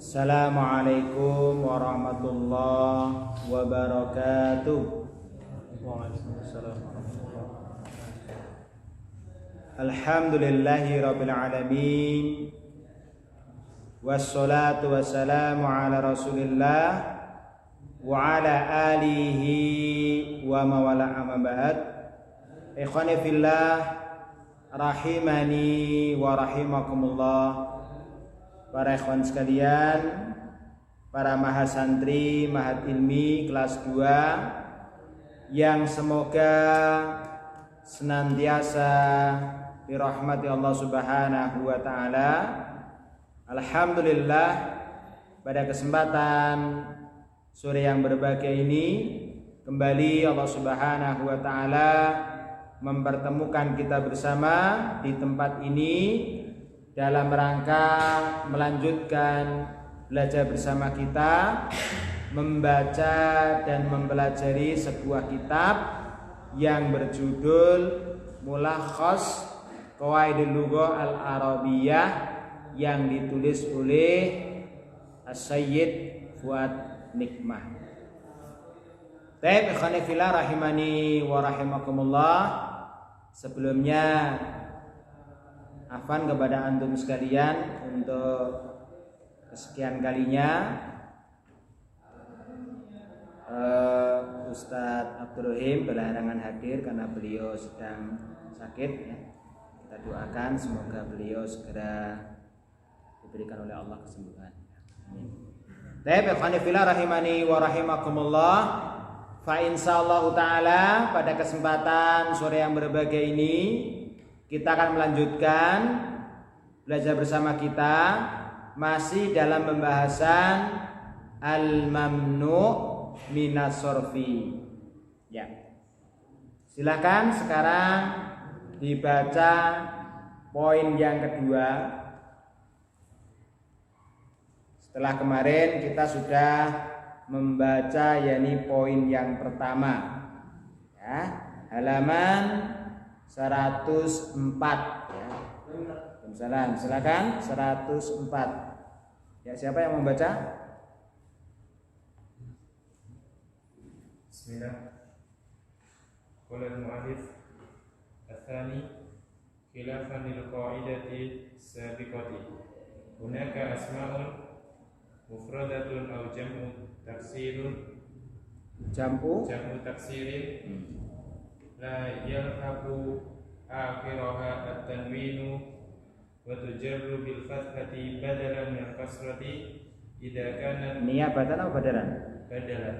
Assalamualaikum warahmatullahi wabarakatuh. Waalaikumsalam warahmatullahi wabarakatuh. Alhamdulillahi rabbil alamin. Wassalatu wassalamu ala rasulillah wa ala alihi wa mawala amma ba'd. Ikhwani fillah rahimani wa rahimakumullah. Para ikhwan sekalian, para mahasantri Mahat Ilmi kelas 2 yang semoga senantiasa dirahmati Allah Subhanahu wa taala. Alhamdulillah, pada kesempatan sore yang berbahagia ini kembali Allah Subhanahu wa taala mempertemukan kita bersama di tempat ini dalam rangka melanjutkan belajar bersama kita, membaca dan mempelajari sebuah kitab yang berjudul Mulakhas Qawaidul Lughah Al-Arabiyyah yang ditulis oleh As-Sayyid Fuad Nikmah. Baik, ikhwani fillah rahimani wa rahimakumullah. Sebelumnya afwan kepada antum sekalian untuk kesekian kalinya Ustadz Abdul Rahim berhalangan hadir karena beliau sedang sakit ya. Kita doakan semoga beliau segera diberikan oleh Allah kesembuhan. Amin. Baik, ikhwani fillah rahimani wa rahimakumullah. Fa insyaallah taala pada kesempatan sore yang berbahagia ini kita akan melanjutkan belajar bersama kita masih dalam pembahasan al-mamnu' minas sorfi. Ya. Silakan sekarang dibaca poin yang kedua. Setelah kemarin kita sudah membaca yakni poin yang pertama. Ya, halaman 104 ya. Salam, silakan 104. Ya, siapa yang membaca? Bismillah. Qala al-mu'allif ats-tsani khilafan lil qa'idati sabiqati. Hunaka asma'un mufradatun aw jam'u taksirun. Jam'u taksirin. La yalhaqu akhiraha at-tanwinu wa tujarru bil fathati badalan min kasrati idza kanat niyabatan atau badalan? Badalan.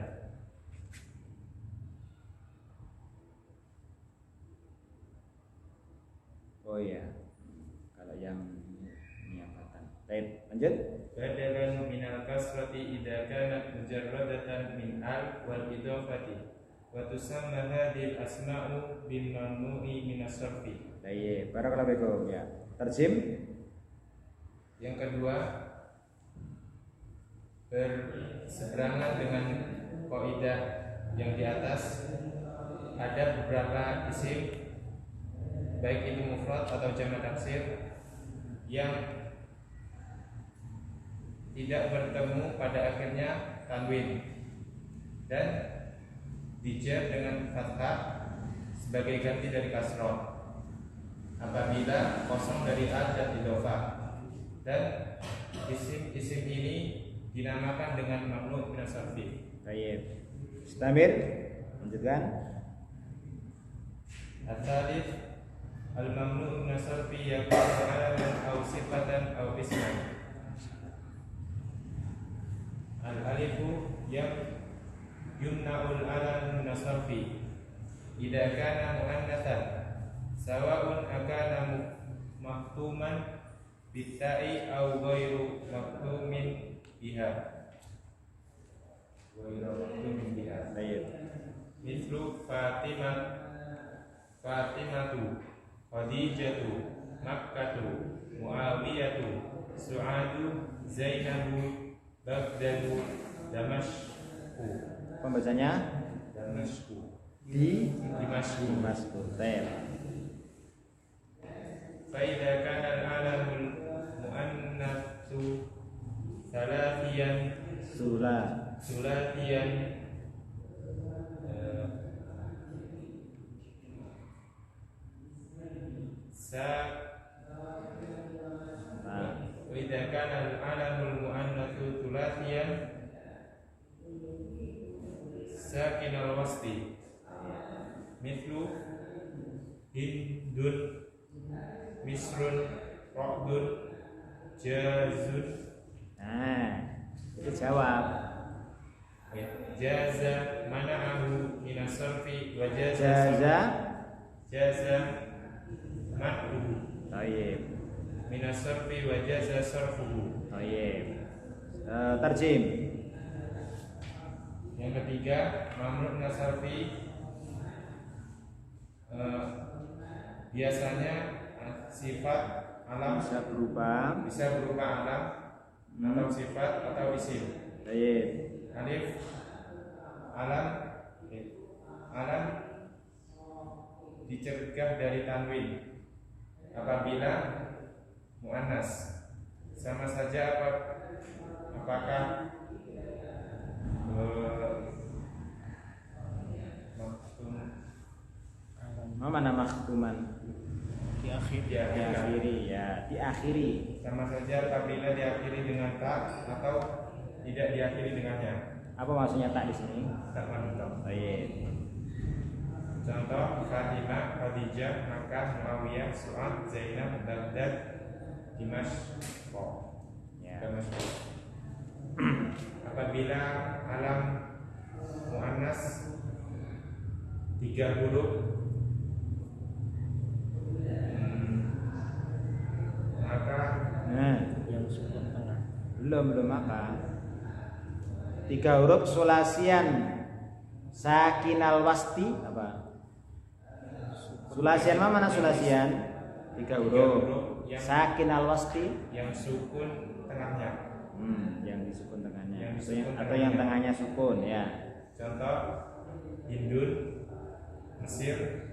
Oh iya. Kalau yang niyabatan. Baik, lanjut. Badalan min al-kasrati idza kanat mujarradatan min al wal idafati. Wa tusamma hadhil asma'u bin mamnu'i min as-sarfi. Baik, barakallahu fikum ya. Terjem. Yang kedua, berseberangan dengan kaidah yang di atas, ada beberapa isim baik itu mufrad atau jamak taksir yang tidak bertemu pada akhirnya tanwin dan dijar dengan fathah sebagai ganti dari kasroh apabila kosong dari al dan idhofah, dan isim-isim ini dinamakan dengan mamnu' min as-sarfi. Baik. Istamir, lanjutkan. Al-thalith al-mamnu' min as-sarfi yakunu alaman aw sifatan aw isman. Al-alifu yang yumna'ul alam min as-sarfi idza kana muannatsan sawa'un akana maktuman bitta'i aw ghairu maktumin biha. Baik. Mislu Fatimatu, Khadijatu, Makkatu, Muawiyatu, Su'adu, Zainabu, Baghdadu, Damashku. Pembacanya Damashku. Dimashku. Baik. Fa idza kana al-alamul muannatsu Salatiyan Sulatiyan wa idza kana al-alamul muannatsu Sulatiyan sakinal wasti mithlu hindun misrun ra'dun jazun. Nah, itu jawab. Jaza mana'ahu minas sarfi wa Jaza man'uhu Tayyib. minas sarfi wa jaza sarfuhu. Tayyib. Terjem. Yang ketiga, mamnu' minas sarfi biasanya sifat alam bisa berupa alam atau sifat atau isim. Tayyib. Alif alam dicegah dari tanwin apabila muannas. Sama saja apakah mana makhtuman? Diakhiri. Sama saja apabila diakhiri dengan ta atau tidak diakhiri dengannya. Apa maksudnya tak di sini? Tak manutah. Baik. Contoh Fatimah, Khadijah, Makkah, Muawiyah, Su'ad, Zainab, Baghdad, Dimashq. Ya. Apabila alam muannas 3 huruf maka yang sukun tengah. Belum maka 3 huruf sulasian sakinal wasti apa? Sulasian mana sulasian? 3 huruf. Sakinal wasti yang sukun tengahnya. Yang disukun tengahnya. Atau yang tengahnya sukun ya. Contoh Hindun, Mesir,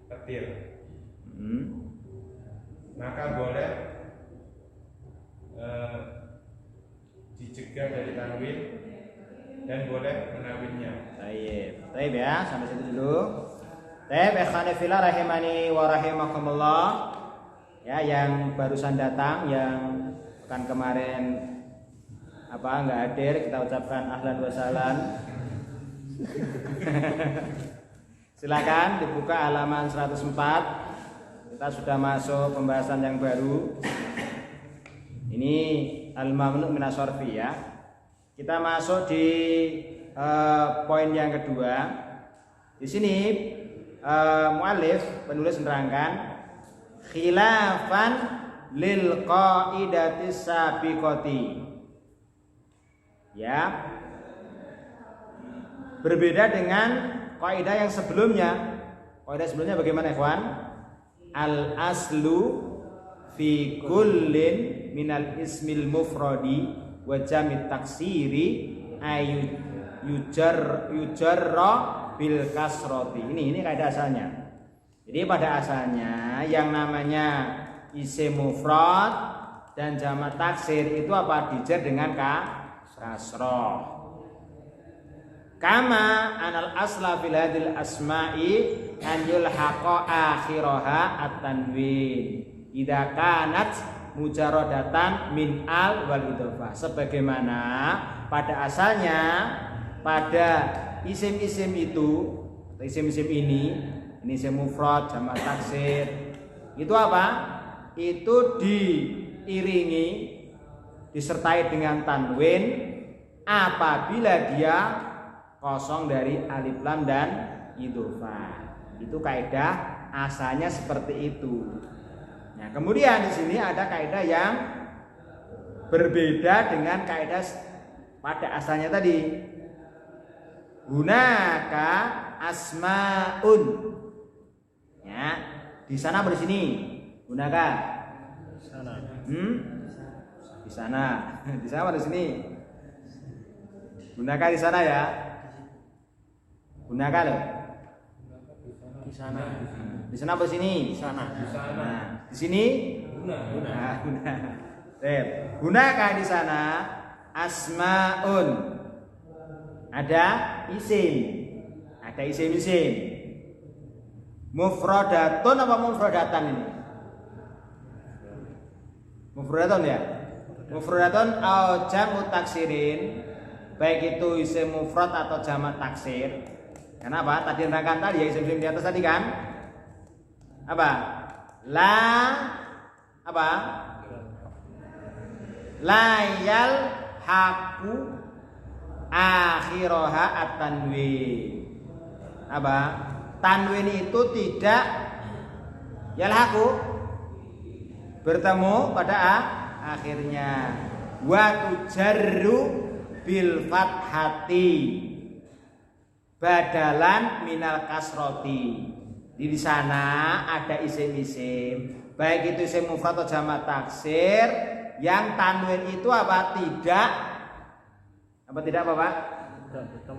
petir. Maka boleh dicegah dari tanwin dan boleh menawinnya. Baik ya, sampai situ dulu. Baik, ikhwani fillah rahimani wa rahimakumullah. Ya, yang barusan datang, yang pekan kemarin enggak hadir, kita ucapkan ahlan wa sahlan. Silakan dibuka halaman 104. Kita sudah masuk pembahasan yang baru. Ini al-mamnu' minas sarfi ya. Kita masuk di poin yang kedua. Di sini muallif penulis menerangkan khilafan lil qaidati sabiqati. Ya. Berbeda dengan kaidah yang sebelumnya. Kaidah sebelumnya bagaimana, ikhwan? Al aslu fi kullin minal ismil mufradi wa jamit taksiri yujarra bil kasrati. Ini kaidah asalnya. Jadi pada asalnya yang namanya isim mufrad dan jamak taksir itu apa? Dijar dengan kasrah. Kama anal asla fil hadil asma'i an yulhaqa akhiraha at-tanwin idza kanat mujarradatan min al wal idhofah. Sebagaimana pada asalnya pada isim-isim itu, isim-isim ini isim mufrad jamak taksir itu apa? Itu diiringi disertai dengan tanwin apabila dia kosong dari alif lam dan idhofah. Itu kaidah asalnya seperti itu. Nah, kemudian di sini ada kaidah yang berbeda dengan kaidah pada asalnya tadi. Hunaka asmaun. Ya, di sana atau di sini? Hunaka. Sana. Di sana. Di sana atau di sini? Hunaka di sana ya. Gunakan loh. Di sana. Di sana apa sini? Di sana. Di sana. Nah, di sini? Guna. Nah, guna. Gunakan di sana asmaun. Ada isim. Ada isim-isim. Mufradatun apa mufradatan ini? Mufradatun ya? Mufradatun au jam'u taksirin. Baik itu isim mufrad atau jamak taksir. Kenapa? Tadi nerangkan tadi ya isim-isim di atas tadi kan? Apa? La apa? Layal haku akhiroha at-tanwin. Apa? Tanwin itu tidak yalhaku bertemu pada akhirnya. Wa tujarru bil fathati badalan minal kasroti. Di sana ada isim-isim, baik itu isim mufrad atau jamak taksir yang tanwin itu apa? Tidak apa Pak?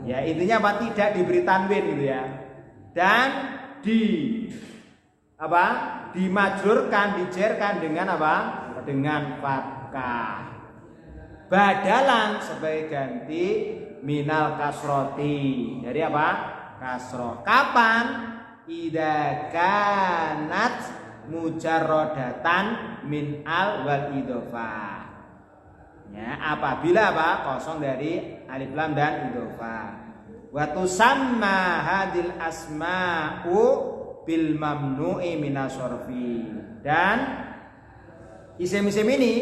Ya intinya apa? Tidak diberi tanwin gitu ya. Dan dimajurkan, dijerkan dengan apa? Dengan fathah. Badalan sebagai ganti minal kasroti. Dari apa? Kasroh. Kapan? Idza kanat mujarrodatan min al wal idhofah. Ya, apabila apa? Kosong dari alif lam dan idhofah. Wa tusamma hadil asma'u bil mamnu'i minasarfi. Dan isim-isim ini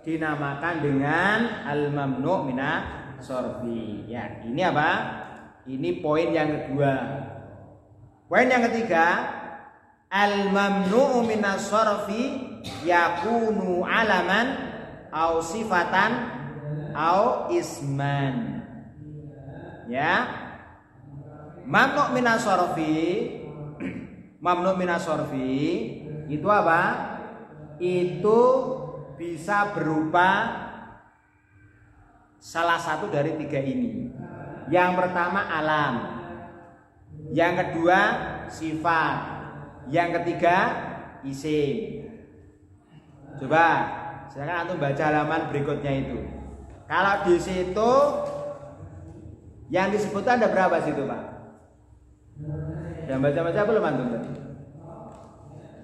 dinamakan dengan al mamnu' minasarfi. Ya, ini apa? Ini poin yang kedua. Poin yang ketiga, al mamnu'u minasarfi yakunu alaman au sifatan au isman. Ya. Mamnu' minasarfi itu apa? Itu bisa berupa salah satu dari tiga ini. Yang pertama alam, yang kedua sifat, yang ketiga isim. Coba silakan antum baca halaman berikutnya itu. Kalau di situ yang disebutkan ada berapa situ Pak? Yang baca-baca belum antum tadi?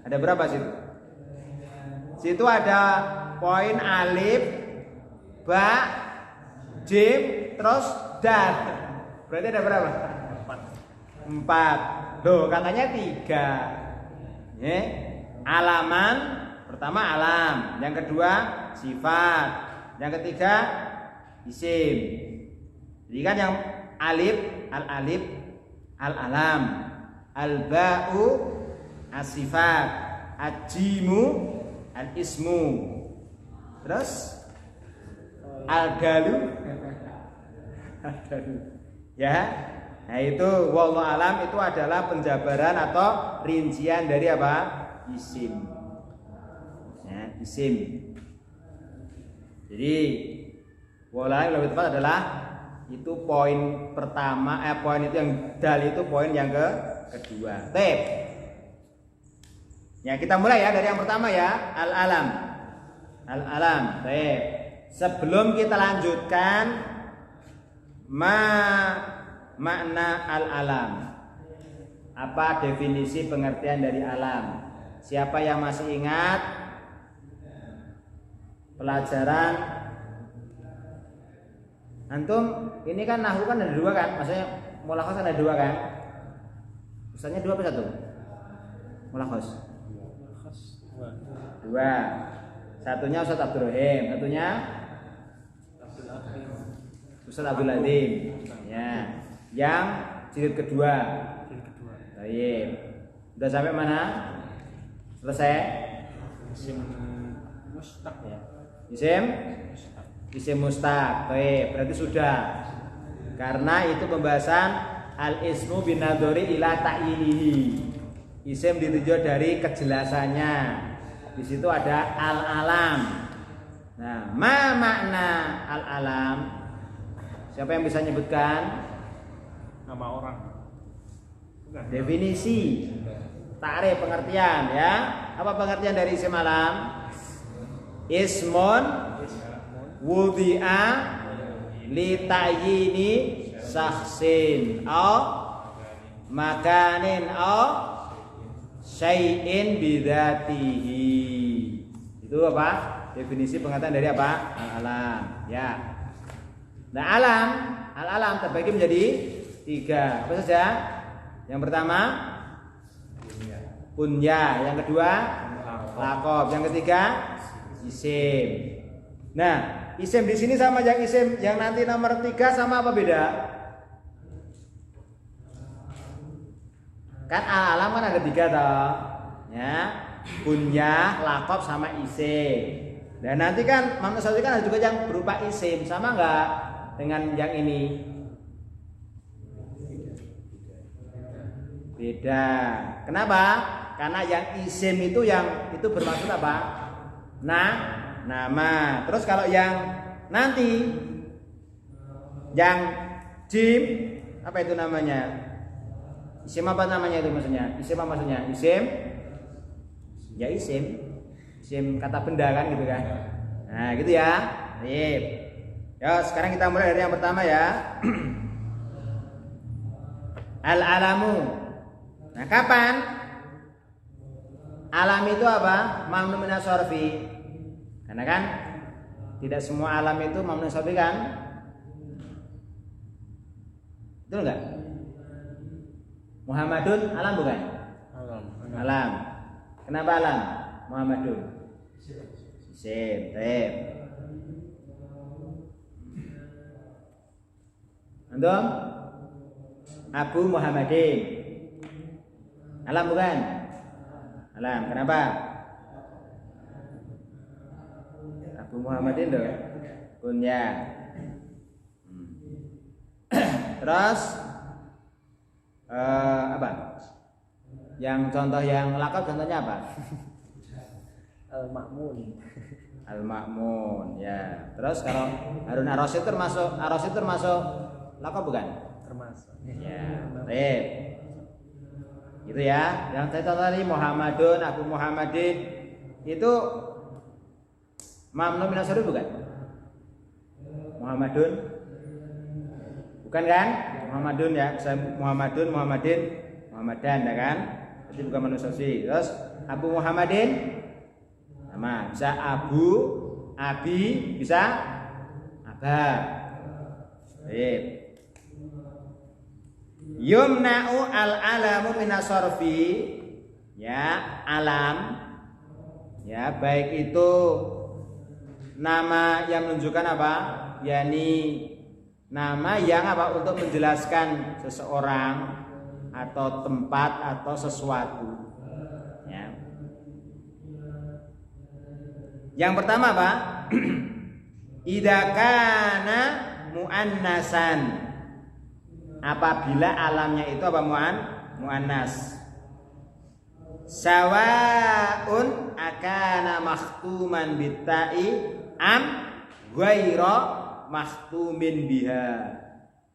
Ada berapa situ? Situ ada poin alif, ba, jim, terus dal. Berarti ada berapa? 4. Loh, katanya 3. Ya. Alaman, pertama alam, yang kedua sifat, yang ketiga isim. Jadi kan yang alif, al-alif, al-alam, al-ba'u, as-sifat, al-jimu, al-ismu. Terus al-dalu. Ya. Nah itu wallahu alam itu adalah penjabaran atau rincian dari apa? Isim. Ya, isim. Jadi wallahu alam lebih tepat adalah itu poin pertama, poin itu yang dal itu poin yang kedua. Tep. Ya kita mulai ya dari yang pertama ya, al-alam. Al-alam. Tep. Sebelum kita lanjutkan makna al-alam. Apa definisi pengertian dari alam? Siapa yang masih ingat pelajaran antum? Ini kan nahwu kan ada 2 kan? Maksudnya mulakhos kan ada 2 kan? Ustaznya 2 apa 1? Mulakhos 2. Satunya Ustaz Abdul Rahim, satunya Ustaz Abdul Adim. Ya. Yang jilid kedua. Baik. Udah sampai mana? Selesai? Isim mustaq ya. Isim mustaq. Baik, berarti sudah. Karena itu pembahasan al-ismu binadhari ila ta'yinihi. Isim ditunjuk dari kejelasannya. Di situ ada al-alam. Nah, ma makna al-alam? Siapa yang bisa nyebutkan? Nama orang. Bukan. Definisi, takrif, pengertian ya. Apa pengertian dari isim alam? ismun wudi'a li ta'yini syakhsin makanin syai'in bidzatihi. Itu apa? Definisi pengertian dari apa? Al-alam. Ya. Nah, al-alam terbagi menjadi 3. Apa saja? Yang pertama kunya, yang kedua laqab, yang ketiga isim. Nah, isim di sini sama yang isim yang nanti nomor 3 sama apa beda? Kan al-alam kan ada 3 toh. Ya, kunyah, laqab sama isim. Dan nanti kan manusia kan ada juga yang berupa isim, sama enggak dengan yang ini? Beda. Kenapa? Karena yang isim itu bermaksud apa? Nama. Terus kalau yang nanti yang jim apa itu namanya? Isim apa namanya itu maksudnya? Isim apa maksudnya? Isim? Ya isim. Isim kata benda kan gitu kan. Nah, gitu ya. Sip. Ya, sekarang kita mulai dari yang pertama ya. Al-alamu. Nah, kapan? Alam itu apa? Mamnu minas sarfi. Karena kan tidak semua alam itu mamnu minas sarfi kan? Betul enggak? Muhammadun alam bukan? Alam. Kenapa alam? Muhammadun. Isim. Baik. Antum? Abu Muhammadin. Alam bukan? Alam. Kenapa? Abu Muhammadin loh. Kunya. Terus apa? Yang contoh yang laqab contohnya apa? Al-Ma'mun. Al-Ma'mun ya. Terus kalau Harun Ar-Rasyid termasuk laqab bukan? Termasuk. Ya. Baik. Gitu ya. Yang saya contoh tadi Muhammadun, Abu Muhammadin itu mamnu minas sarfi bukan? Muhammadun bukan kan? Muhammadun ya. Saya Muhammadun, Muhammadin, Muhammadan ya kan? Jadi bukan manusia sih. Terus Abu Muhammadin sama bisa Abu, Abi, bisa Aba. Baik. Yumna'u al-alamu minas sarfi. Ya, alam. Ya, baik itu nama yang menunjukkan apa? Yani nama yang apa untuk menjelaskan seseorang atau tempat atau sesuatu. Ya. Yang pertama apa? Idza kana muannasan. Apabila alamnya itu apa muannas. Sawaun akana makhtuman bitta'i am ghaira makhtumin biha.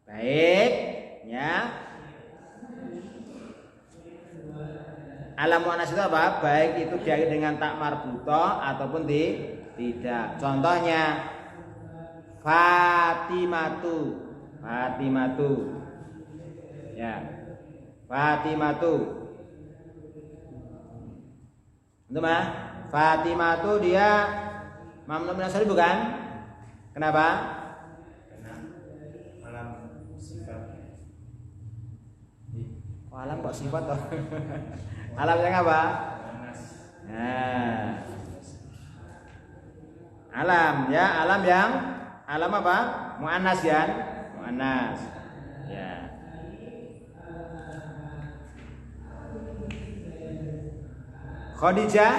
Baik, ya. Alam muannas itu apa? Baik itu diakhiri dengan tak marbutoh ataupun tidak. Contohnya Fatimatu. Ya. Fatimatu. Itu mah Fatimatu dia mamnu minas sarfi bukan? Kenapa? Karena alam sifat. Alam kok sifat toh? Alam yang apa? Nah. Alam ya, alam apa? Muannas ya. Muannas. Ya. Khadijah.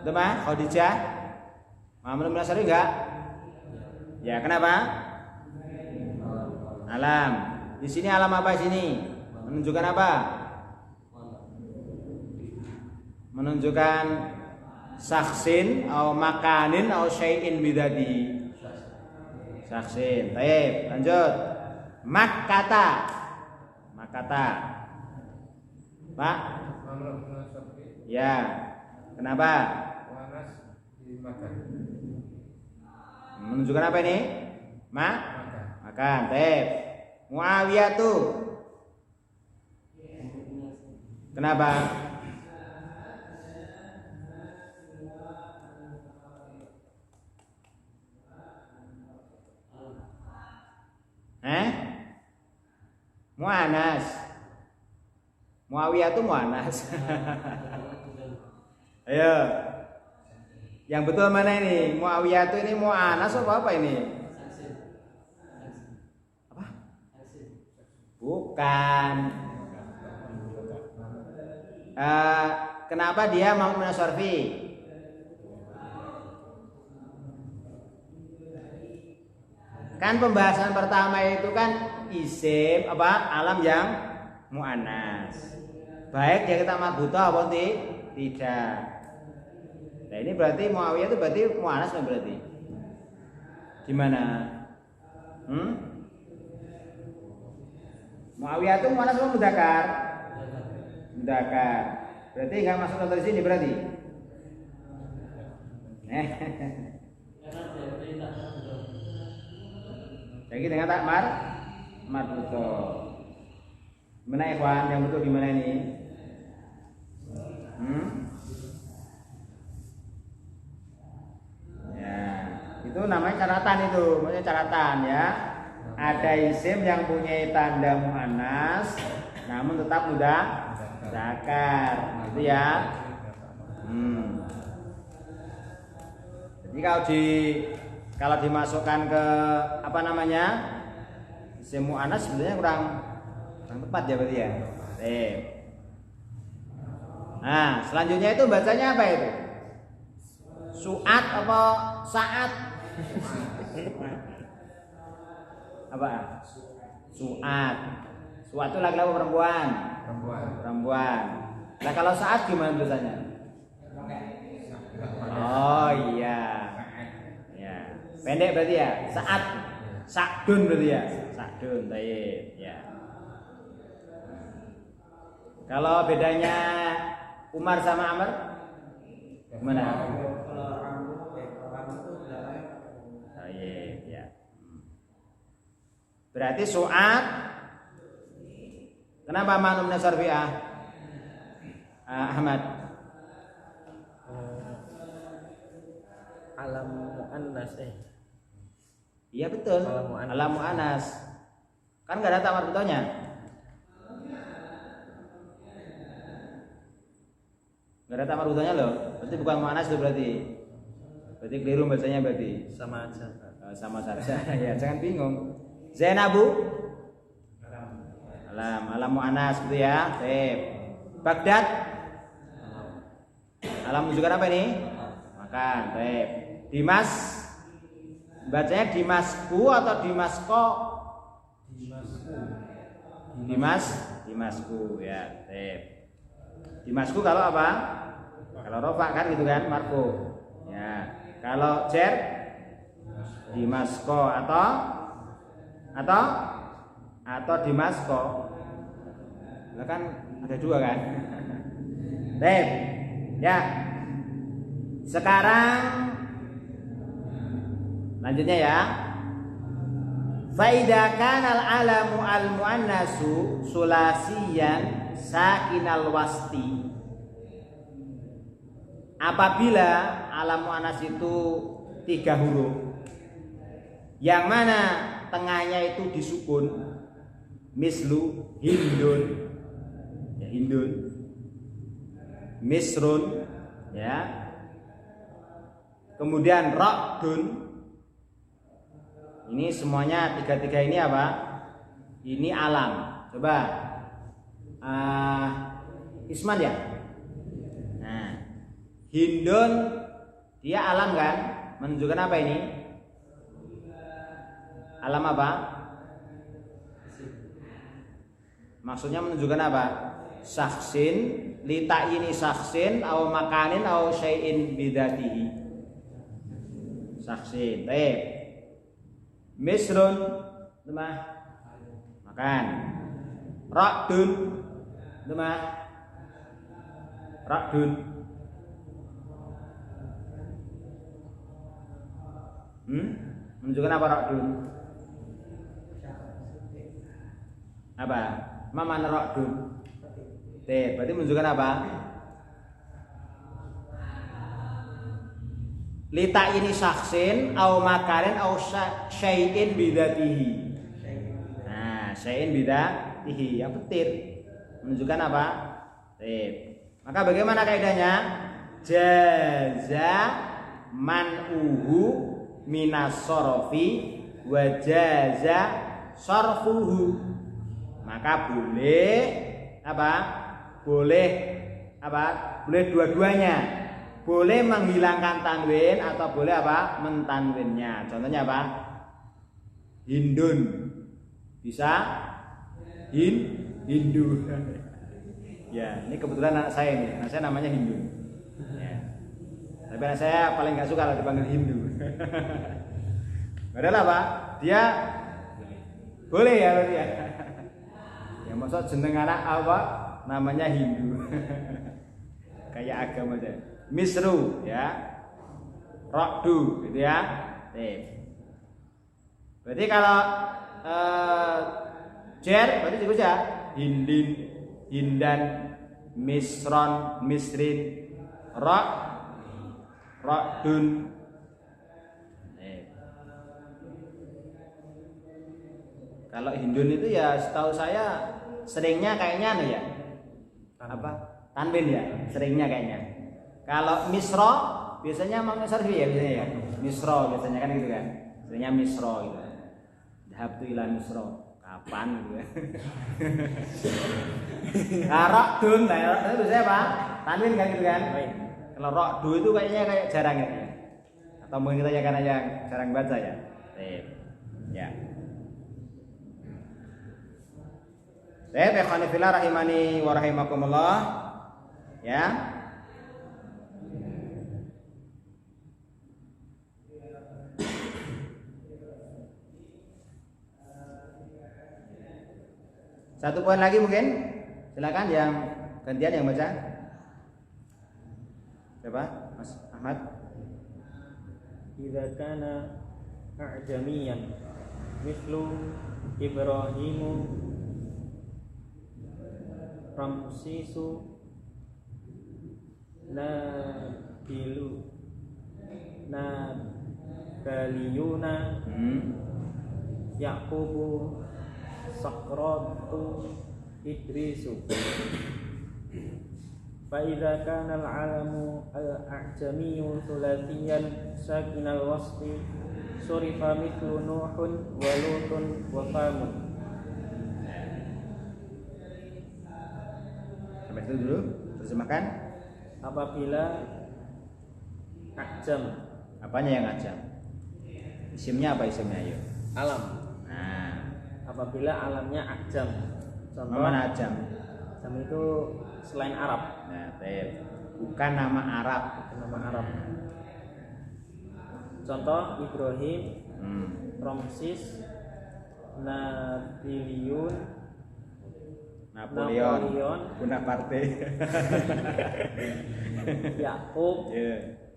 Demah Khadijah. Mamnu minas sarfi enggak? Ya, kenapa? Alam. Di sini alam apa di sini? Menunjukkan apa? Menunjukkan saksin atau makanin atau syai'in bidadi. Saksin. Baik, lanjut. Makkata. Pak. Ya. Kenapa? Mu'anas dimakan. Menunjukkan apa ini? Makan. Makan. Tep. Muawiyah tuh. Kenapa? Mu'anas. Muawiyah tuh mu'anas. Ayo. Yang betul mana ini? Muawiyah tuh ini mu'anas apa ini? Apa? Bukan. Kenapa dia mau menasorfi? Kan pembahasan pertama itu kan isim apa alam yang mu'annas. Baik dia kita marbuta apa tidak. Nah ini berarti Muawiyah itu berarti mu'annas kan berarti. Gimana? Muawiyah itu mu'annas apa mudzakkar? Mudzakkar. Berarti enggak masuk dari sini berarti. Jadi dengan tak marbuto. Gimana ikhwan? Yang betul gimana ini? Ya, itu namanya caratan itu, maksudnya caratan ya. Ada isim yang punya tanda muannas, namun tetap mudzakkar, gitu ya. Jadi kalau dimasukkan ke apa namanya isim muannas sebenarnya kurang tepat ya berarti ya. Nah selanjutnya itu bacanya apa itu? Su'at apa saat? Apa? Su'at. Su'at itu laki-laki perempuan? Perempuan. Nah kalau saat gimana tulisannya? Oh iya. Ya. Pendek berarti ya? Saat. Sa'dun berarti ya? Sa'dun, baik. Ya. Kalau bedanya Umar sama Amr gimana? Oh iya, ya. Berarti su'at. Kenapa manum nasarfi'ah? Ahmad. Alam mu'annas Iya betul. Alam mu'annas. Kan enggak ada tamar butonya. Enggak ada tamar butonya loh. Berarti bukan mu'annas itu berarti. Berarti keliru bacanya berarti. sama aja. Sama saja. Ya, jangan bingung. Zainabu alam mu'annas gitu ya. Sip. Baghdad alam menunjukkan apa ini? Makan. Sip. Dimas bacanya Dimasku atau Dimasko? Dimasku ya. Sip. Dimasku kalau apa? Kalau rofa kan gitu kan marfu. Ya. Kalau jar Dimasko atau Dimasko. Lah kan ada dua kan? Baik. Ya. Sekarang lanjutnya ya. Fa idza kana al-alamu al-muannasu sulasiyan sakinal wasti. Apabila alam muannas itu 3 huruf yang mana tengahnya itu disukun, mislu hindun ya, hindun, misrun ya, kemudian ra'dun. Ini semuanya tiga ini apa? Ini alam. Coba Isman ya. Nah, hindun dia alam kan? Menunjukkan apa ini? Alam apa? Maksudnya menunjukkan apa? Saksin, lita ini saksin, au makanin, au syai'in bidatihi. Saksin. Baik. Misrun, temah makan. Ra'dun, temah ra'dun Menunjukkan apa ra'dun? Apa? Ma mana ra'dun? Berarti menunjukkan apa? Lita ini saksin au makarin au syai'in bidatihi. Nah, syai'in bidatihi yang petir menunjukkan apa? Maka bagaimana kaidahnya? Jaza man'uhu minas sorofi wa jaza sarfuhu. Maka boleh apa? Boleh apa? Boleh dua-duanya. Boleh menghilangkan tanwin atau boleh apa? Mentanwinnya. Contohnya apa? Hindun. Bisa Hindu. Ya, ini kebetulan anak saya ini. Anak saya namanya Hindu. Ya. Tapi anak saya paling nggak suka kalau dipanggil Hindu. Padahal apa? Dia boleh ya dia. Ya maksud jeneng anak apa? Namanya Hindu. Kayak agama aja. Misru ya. Rokdu gitu ya. Berarti kalau jer berarti juga ya. Hindin, Hindan, Misron, Misrin, Rokdun. Kalau Hindun itu ya setahu saya seringnya kayaknya ya. Apa? Tanwin ya, seringnya kayaknya. Kalau Misro biasanya mau sarfi ya biasanya ya. Misro biasanya kan gitu kan. Seringnya Misro gitu. Dhahabtu ila Misro. Kapan gitu ya. Nah, Rokdun, nah itu saya apa? Tanwin kan gitu kan. Kalau Rokdu itu kayaknya kayak jarang ya. Atau mungkin kita ya karena yang jarang baca ya. Ya. Ikhwani fillah rahimani wa rahimakumullah. Ya. Satu poin lagi mungkin. Silakan yang gantian yang baca. Siapa? Mas Ahmad. Idza kana a'jamiyan mithlu Ibrahimu Ramsisu Nabaliyuna Yaqubu Sakratu Idrisu. Fa idza kana al-alamu al-a'jamiyyu thulathiyan sakin al-wasfi surifa mithlu Nuhun wa Lutun wa Famun. Sampai itu dulu. Terjemahkan. Apabila a'jam, apanya yang ajam? Isimnya apa isimnya ayo? alam. Nah, Apabila alamnya a'jam. Contoh mana ajam? Ajam itu selain Arab. Nah, bukan nama Arab. Nama Arab. Contoh Ibrahim, Ramsis, Napoleon, Bonaparte, Yakub,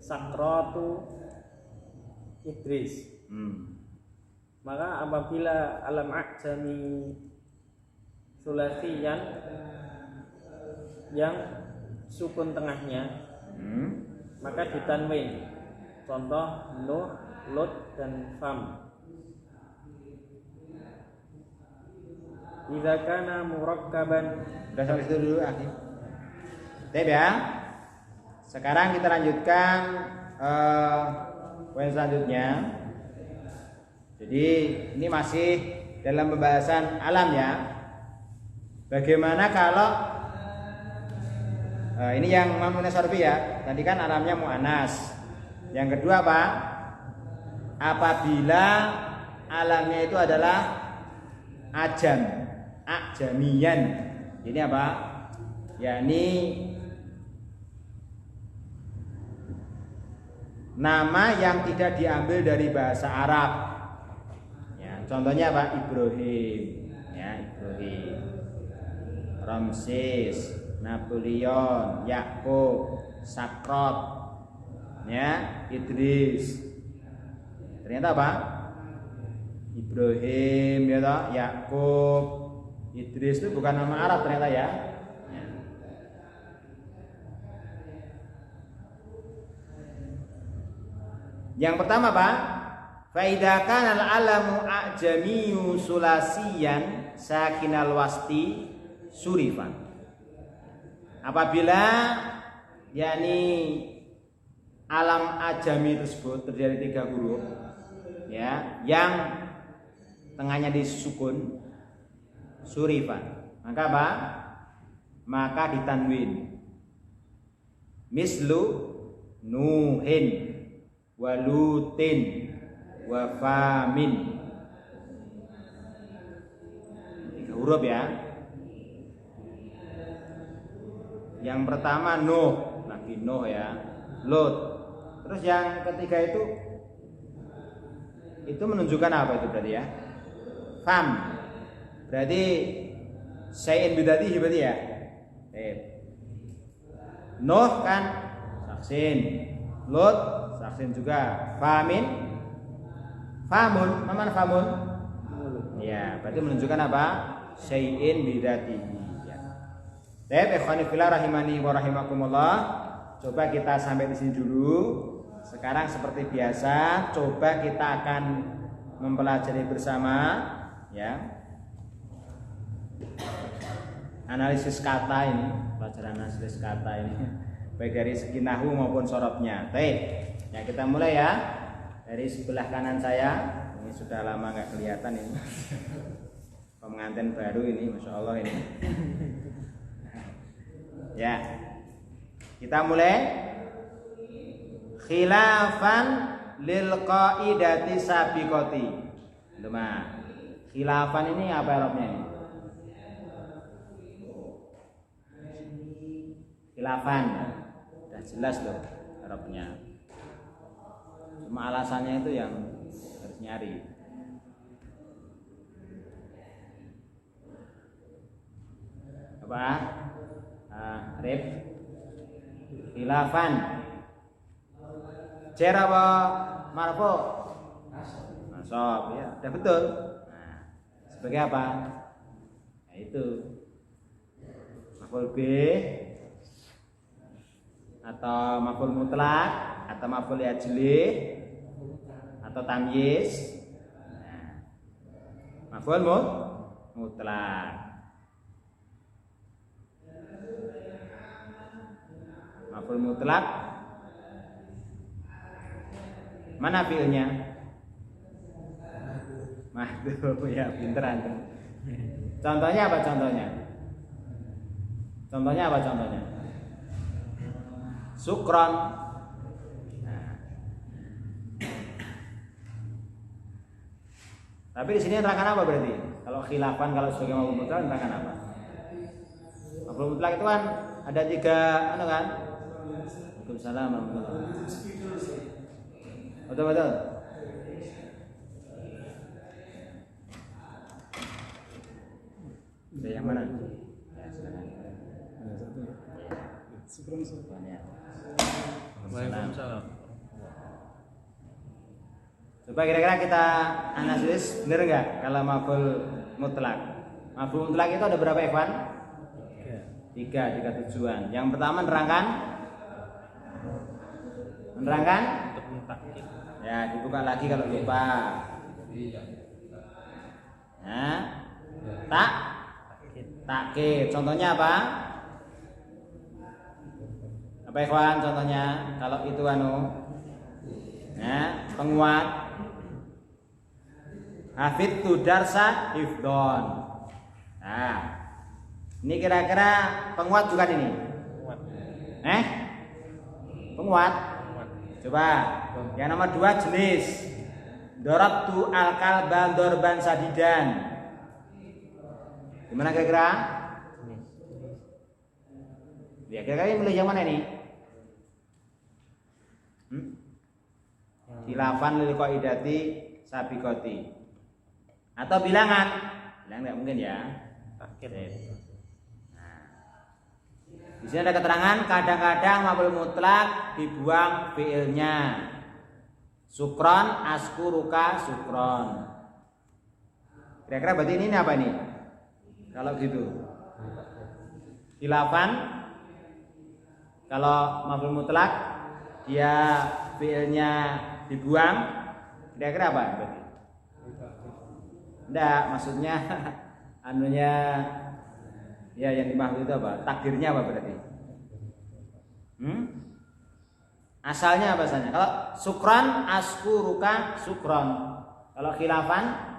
Sakratu, Idris. Maka apabila alam a'jami sulasiyan yang sukun tengahnya, maka ditanwin. Contoh Nuh, Lut dan Fam. Idza kana murakkaban. Udah sampai situ dulu akhir. Baik ya. Sekarang kita lanjutkan poin selanjutnya. Jadi ini masih dalam pembahasan alam ya. Bagaimana kalau ini yang mamuna sarfi ya. Tadi kan alamnya muannas. Yang kedua apa? Apabila alamnya itu adalah ajam, ajamian. Ini apa? yakni nama yang tidak diambil dari bahasa Arab. Ya, contohnya apa? Ibrahim, ya Ibrahim, Ramses, Napoleon, Yakub, Sakrot, ya Idris. Ternyata apa? Ibrahim ya toh, Yakub, Idris itu bukan nama Arab ternyata ya. Yang pertama Pak, fa idza kana al-alamu a'jamiyyu sulasiyan sakinal wasti surifan. Apabila yakni alam ajami tersebut terdiri 3 huruf ya, yang tengahnya disukun surifan, maka apa? Maka ditanwin. Mislu Nuhin walutin wafamin, 3 huruf ya. Yang pertama Nuh, lagi Nuh ya, Lut. Terus yang ketiga itu menunjukkan apa itu berarti ya? Fam. Berarti sayin bidatihi berarti ya. Nuh kan saksin, Lut saksin juga, famin, famun, mana famun? Ya, berarti menunjukkan apa? Sayin bidatihi. Ya. Baik, ikhwani fillah rahimani wa rahimakumullah. Coba kita sampai di sini dulu. Sekarang seperti biasa, coba kita akan mempelajari bersama ya. Analisis kata ini, pelajaran analisis kata ini baik dari segi nahwu maupun sorobnya. Baik, ya kita mulai ya. Dari sebelah kanan saya, ini sudah lama nggak kelihatan ini. Pengantin baru ini, masya Allah ini. Ya, kita mulai. Khilafan lil qaidati sabiqati. Teman, khilafan ini apa Arabnya ini? Khilafan, sudah jelas loh Arabnya. Cuma alasannya itu yang harus nyari. Apa? Rif khilafan. Cer apa marfu? Nasab ya, udah betul. Nah, sebagai apa? Nah, itu maf'ul bih atau maf'ul mutlak atau maf'ul ajlih atau tamyiz. Nah, maf'ul mutlak. Maf'ul mutlak mana fi'ilnya? Mahdhuf ya, pinteran. Contohnya apa contohnya? Contohnya apa contohnya? Sukron. Nah. Tapi di sini nerangkan apa berarti? Kalau khilafan, kalau sebagai maf'ul mutlak nerangkan apa? Maf'ul mutlak itu kan ada 3 kan? Waalaikumsalam warahmatullahi wabarakatuh. Betul. Ada yang mana? Ya, silakan. Ya. Waalaikumsalam. Coba kira-kira kita analisis benar enggak kalau maf'ul mutlak? Maf'ul mutlak itu ada berapa ikhwan? 3 tujuan. Yang pertama menerangkan ya, dibuka lagi kalau lupa. Nah, takkid. Contohnya apa? Apa ikhwan contohnya? Kalau itu penguat. Hafidtu darsa hifdon. Nah, ini kira-kira penguat bukan ini? Penguat. Coba. Yang nomor 2 jenis. Darabtu al-kalba dorban sadidan. Gimana kira-kira? Ya, kira-kira milih yang mana ini? Khilafan lil qaidati sabiqati. Atau bilangan? Bilangan enggak mungkin ya. Di sini ada keterangan kadang-kadang maf'ul mutlak dibuang fi'ilnya. Sukron, askuruka, sukron. Kira-kira berarti ini apa nih? Kalau gitu. Khilafan, kalau maf'ul mutlak dia fi'ilnya dibuang, kira-kira apa berarti? Enggak, maksudnya anunya ya yang dimaksud itu apa? Takdirnya apa berarti? Asalnya apa asalnya? Kalau sukron, askuruka, sukron. Kalau khilafan,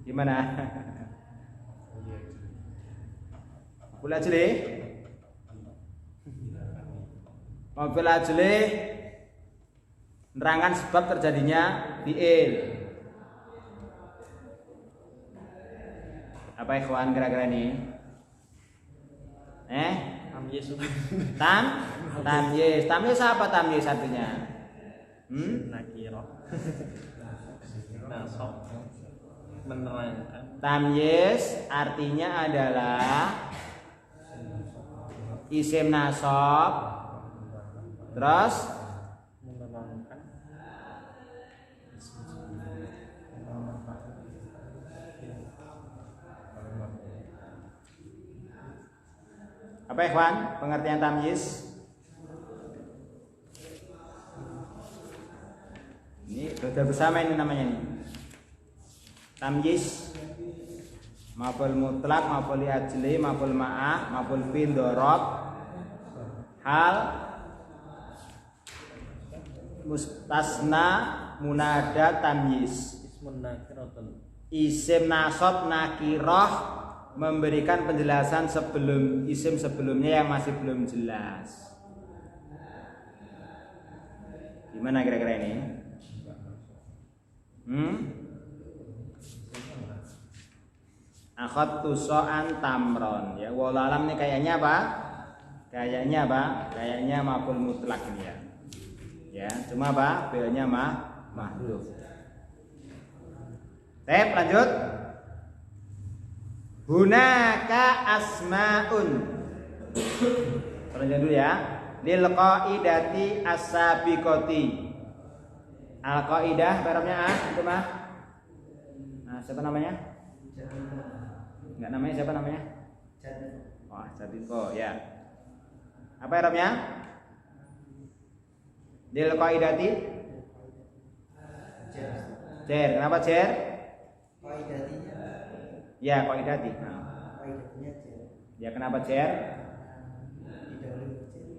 gimana? Maf'ul ajlih. Maf'ul ajlih menerangkan sebab terjadinya fi'il. Apa ikhwan kira-kira ini? Tamyiz. Tamyiz apa tamyiz artinya? Nakirah. Nasab menerangkan. Tamyiz artinya adalah isim nasab terus Menerangkan. apa ikhwan pengertian tamyiz? Ini belajar bersama ini namanya nih. Tamyiz maf'ul mutlak, maf'ul ajli, maf'ul ma'ah, maf'ul fi dzarab, hal, mustasna, munada, tamyiz. Ismun nakiratun. Isim nasab nakirah memberikan penjelasan sebelum isim sebelumnya yang masih belum jelas. Gimana kira-kira ini? Akhadtu so'an tamron. Ya, wallahu alam ini kayaknya apa? Kayaknya maf'ul mutlak ini ya. Ya, cuma apa? Fi'ilnya mahdhuf. Lanjut. Hunaka asmaun. Lanjut dulu ya. Lil qaidati as-sabiqati. Al qaidah verobnya itu mah. Nah, siapa namanya? Enggak namanya siapa namanya? Oh, Jadiko ya. Apa verobnya? Lil qaidati jer. Kenapa jer? Qaidatinya. Ya, qaidati. Qaidatinya jer. Ya, kenapa jer?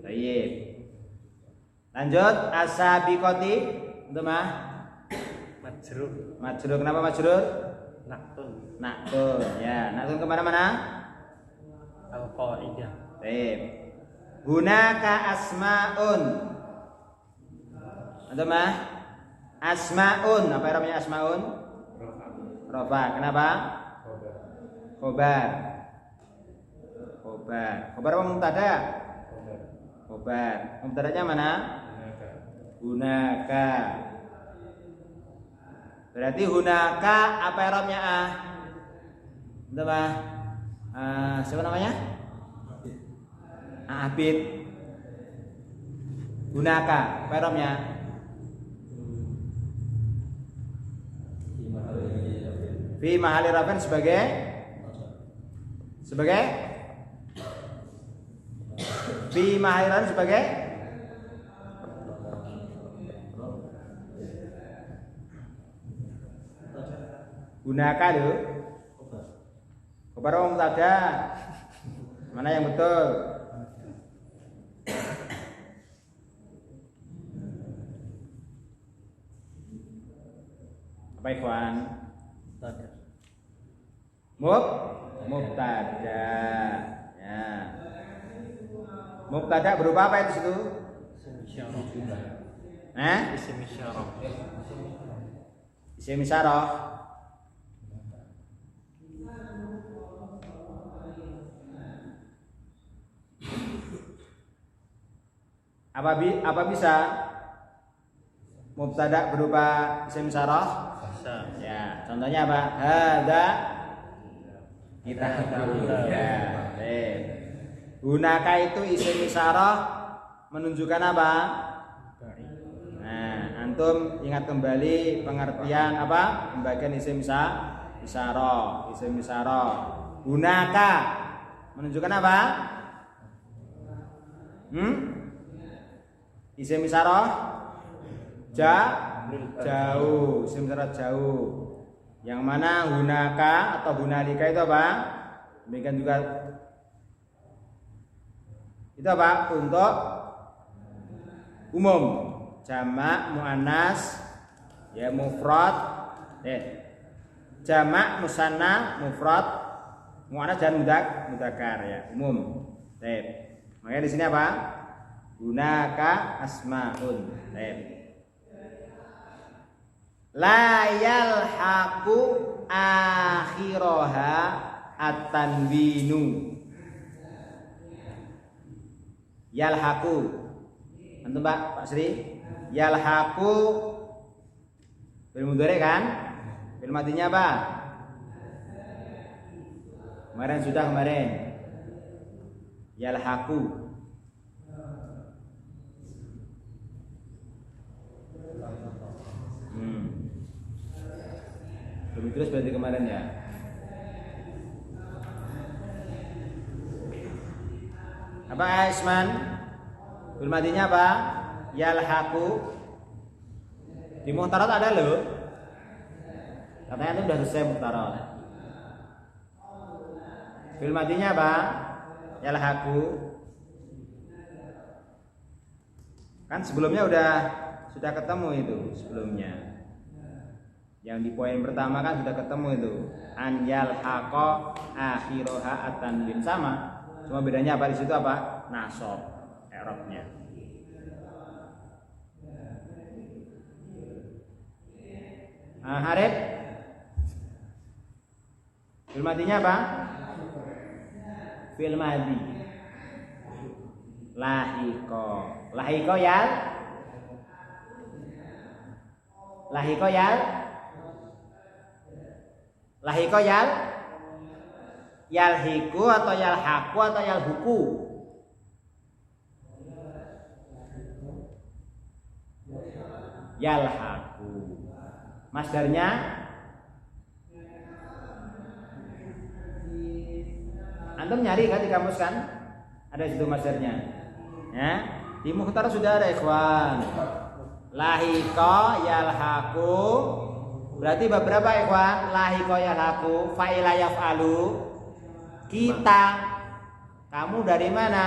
Baik. Lanjut as-sabiqati itu mah majrur. Kenapa majrur? Naktun. Ya, naktun kemana mana? Al-qaidah. Baik. Hunaka asmaun. Itu mah asmaun. Apa namanya asmaun? Rofa. Kenapa? Khobar. Khobar apa mubtada? Khobar. Mubtadanya mana? Hunaka. Berarti hunaka apa i'rabnya Itu mah siapa namanya? Abid. Hunaka apa i'rabnya? Fi mahali rafin sebagai fi mahali rafin sebagai gunakan lho. Khabar mubtada. Mana yang betul? Apa ikhwan? Mubtada. Ya. Mubtada berupa apa itu situ? Isim isyarah. Apa bisa mubtada berupa isim isyarah? Ya, contohnya apa? Hadza kitabullah. Ya, baik. Hunaka itu isim isyarah menunjukkan apa? Nah, antum ingat kembali pengertian apa? Pembagian isim isyarah. Isim isyarah. Hunaka menunjukkan apa? Isim isyarah jauh, isim isyarah jauh. Yang mana hunaka atau hunalika itu apa? Demikian juga itu apa? Untuk umum, jamak muannas ya mufrad, jamak musanna mufrad muannas dan mudzakkar ya umum. Makanya di sini apa? Hunaka asmaun. La yalhaqu akhiraha at-tanwinu. Yalhaqu. Antum Pak Sri? Yalhaqu fi'il mudhari kan? Fi'il madinya apa? Kemarin. Yalhaqu. Lebih terus berarti kemarin ya. Apa Isman? Fi'il madinya apa? Yalhaqu. Di muhtarat ada loh. Katanya itu sudah selesai muhtarat. Fi'il madinya apa? Yalhaqu. Kan sebelumnya sudah ketemu itu sebelumnya. Yang di poin pertama kan sudah ketemu itu. An yalhaqa akhiraha at-tanwin sama. Cuma bedanya apa di situ apa? Nasab i'rabnya. Harif fi'il madinya apa? Fi'il madi. Lahiqa yalhiku atau yalhaku atau yalhuku? Yalhaku. Masdarnya antum nyari kan di kamus kan? Ada di situ masdarnya. Ya, di muhtar sudah ada ikhwan. Lahiqa yalhaku. Berarti beberapa ikhwan? Lahiqa yalhaku, fa'ila yaf'alu. Kita. Kamu dari mana?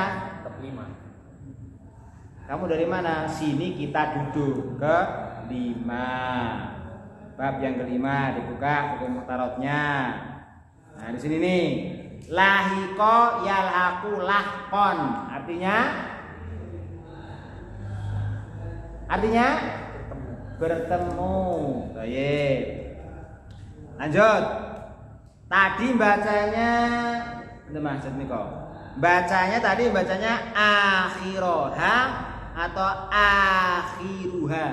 Kamu dari mana? Sini kita duduk ke 5. Bab yang kelima dibuka buku muhtarotnya. Nah, di sini nih. Lahiqa yalhaku lahqon. Artinya bertemu. Baik. Lanjut. Tadi bacanya bacanya akhiroha atau akhiruha.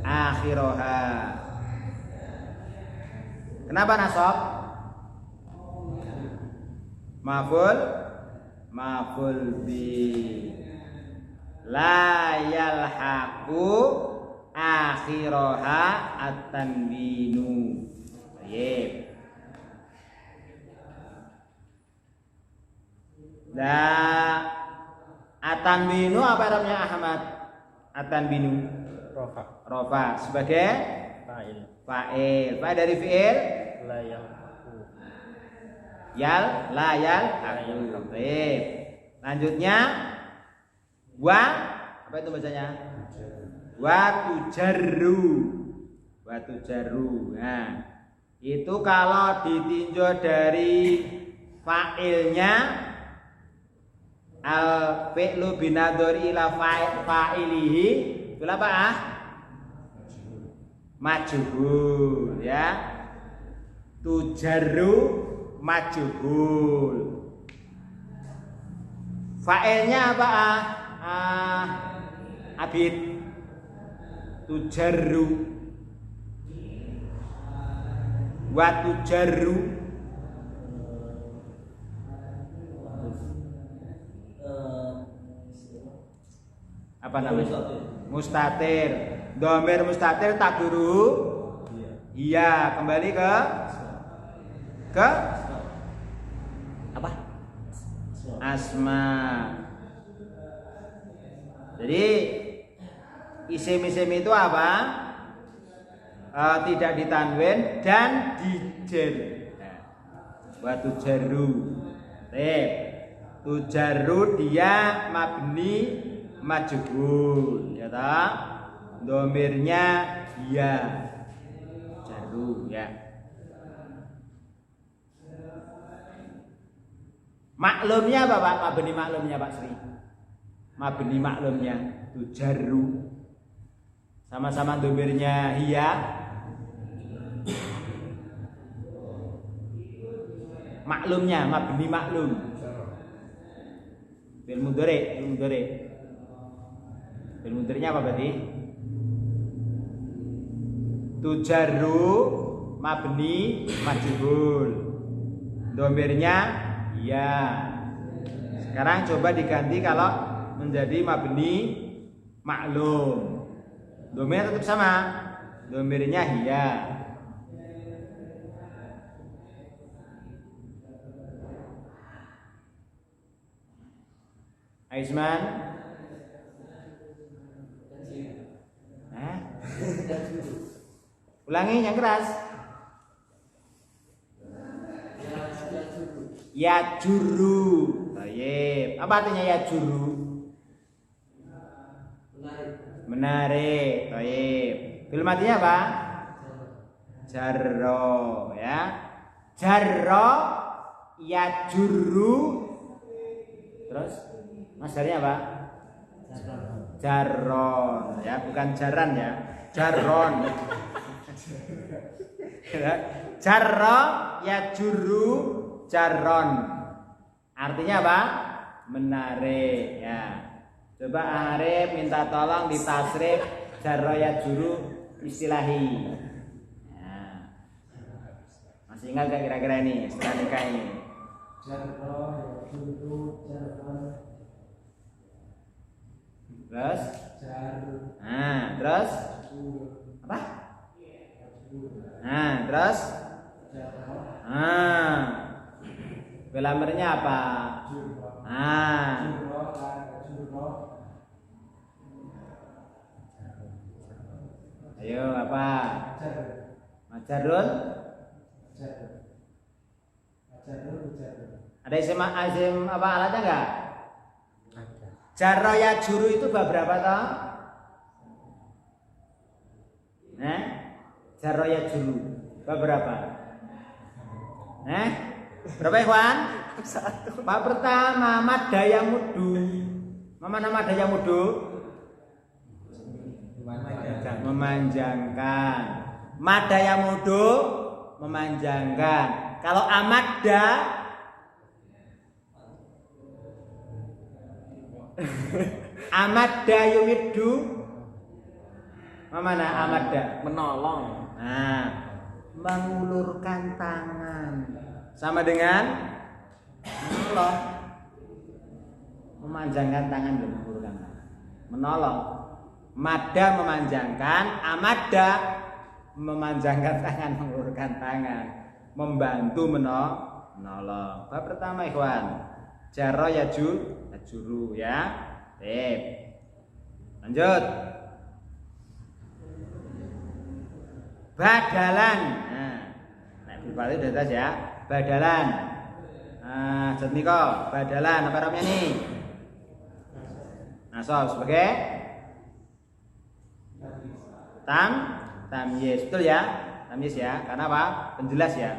Akhiroha. Kenapa nasab? Maf'ul bi. La yalhaqu akhiroha at-tanwinu. Baik. At-tanwinu apa artinya Ahmad? At-tanwinu rofa sebagai fa'il. Fa'il dari fi'il la yalhaqu. Baik. Lanjutnya apa itu bacanya? Watujarru. Nah, itu kalau ditinjau dari fa'ilnya al fi'lu binadhari ila fa'ilihi itu apa? Majhul ya. Tujarru majhul. Fa'ilnya apa? Abid. Tujarru wa tujarru apa namanya? Mustatir. Dhamir mustatir takdiru iya, kembali ke apa? Asma. Jadi isim-isim itu apa? Tidak ditanwin dan dijer. Wa tujarru. Tujarru dia mabni majhul, ya ta? Dhamirnya dia. Jarru ya. Maklumnya apa Pak? Mabni maklumnya Pak Sri. Mabni maklumnya tujarru. Sama-sama dhamirnya hiya. Maklumnya mabni maklum. Fil mudhari. Fil mudhari'nya apa berarti? Tujarru mabni majhul. Dhamirnya ya. Sekarang coba diganti kalau menjadi mabni maklum. Dhamirnya tetap sama. Dhamirnya hiya. Aisman? Ulangi yang keras. Ya juru. Baik. Apa artinya ya juru? Menarik. Baik. Film artinya apa? Jarro, ya. Jarro ya juru. Terus masdarnya apa? Jarron, ya, bukan jaran ya. Jarron. Jarro ya juru jarron. Artinya apa? Menarik ya. Coba Arif minta tolong ditasrif jarro ya juru istilahi. Ya. Masih ingat gak kira-kira ini setelah nikah ini? Jarro ya juru jarron. Terus? Terus? Apa? Terus? Belamernya apa? Ayo apa? Majarun? Ada isim apa alatnya enggak? Jarro ya juru itu bab berapa toh? Jarro ya juru bab berapa? Berapa Ikhwan? Satu. Bab pertama madaya mudu. Mana madaya mudu? Memanjangkan. Madaya mudu memanjangkan. Kalau amadda amadda yumiddu mana amadda? Menolong. Mengulurkan tangan. Sama dengan menolong. Memanjangkan tangan dan mengulurkan tangan. Menolong. Madda memanjangkan, amadda memanjangkan tangan, mengulurkan tangan. Membantu menolong. Bab pertama Ikhwan. Jarro ya juru ya. Lanjut. Badalan. Nah, berarti udah atas ya. Badalan. Jatmiko, badalan apa arabnya nih? Nasab sebagai tamyiz. Betul ya? Tamyiz ya. Karena apa? Penjelas ya.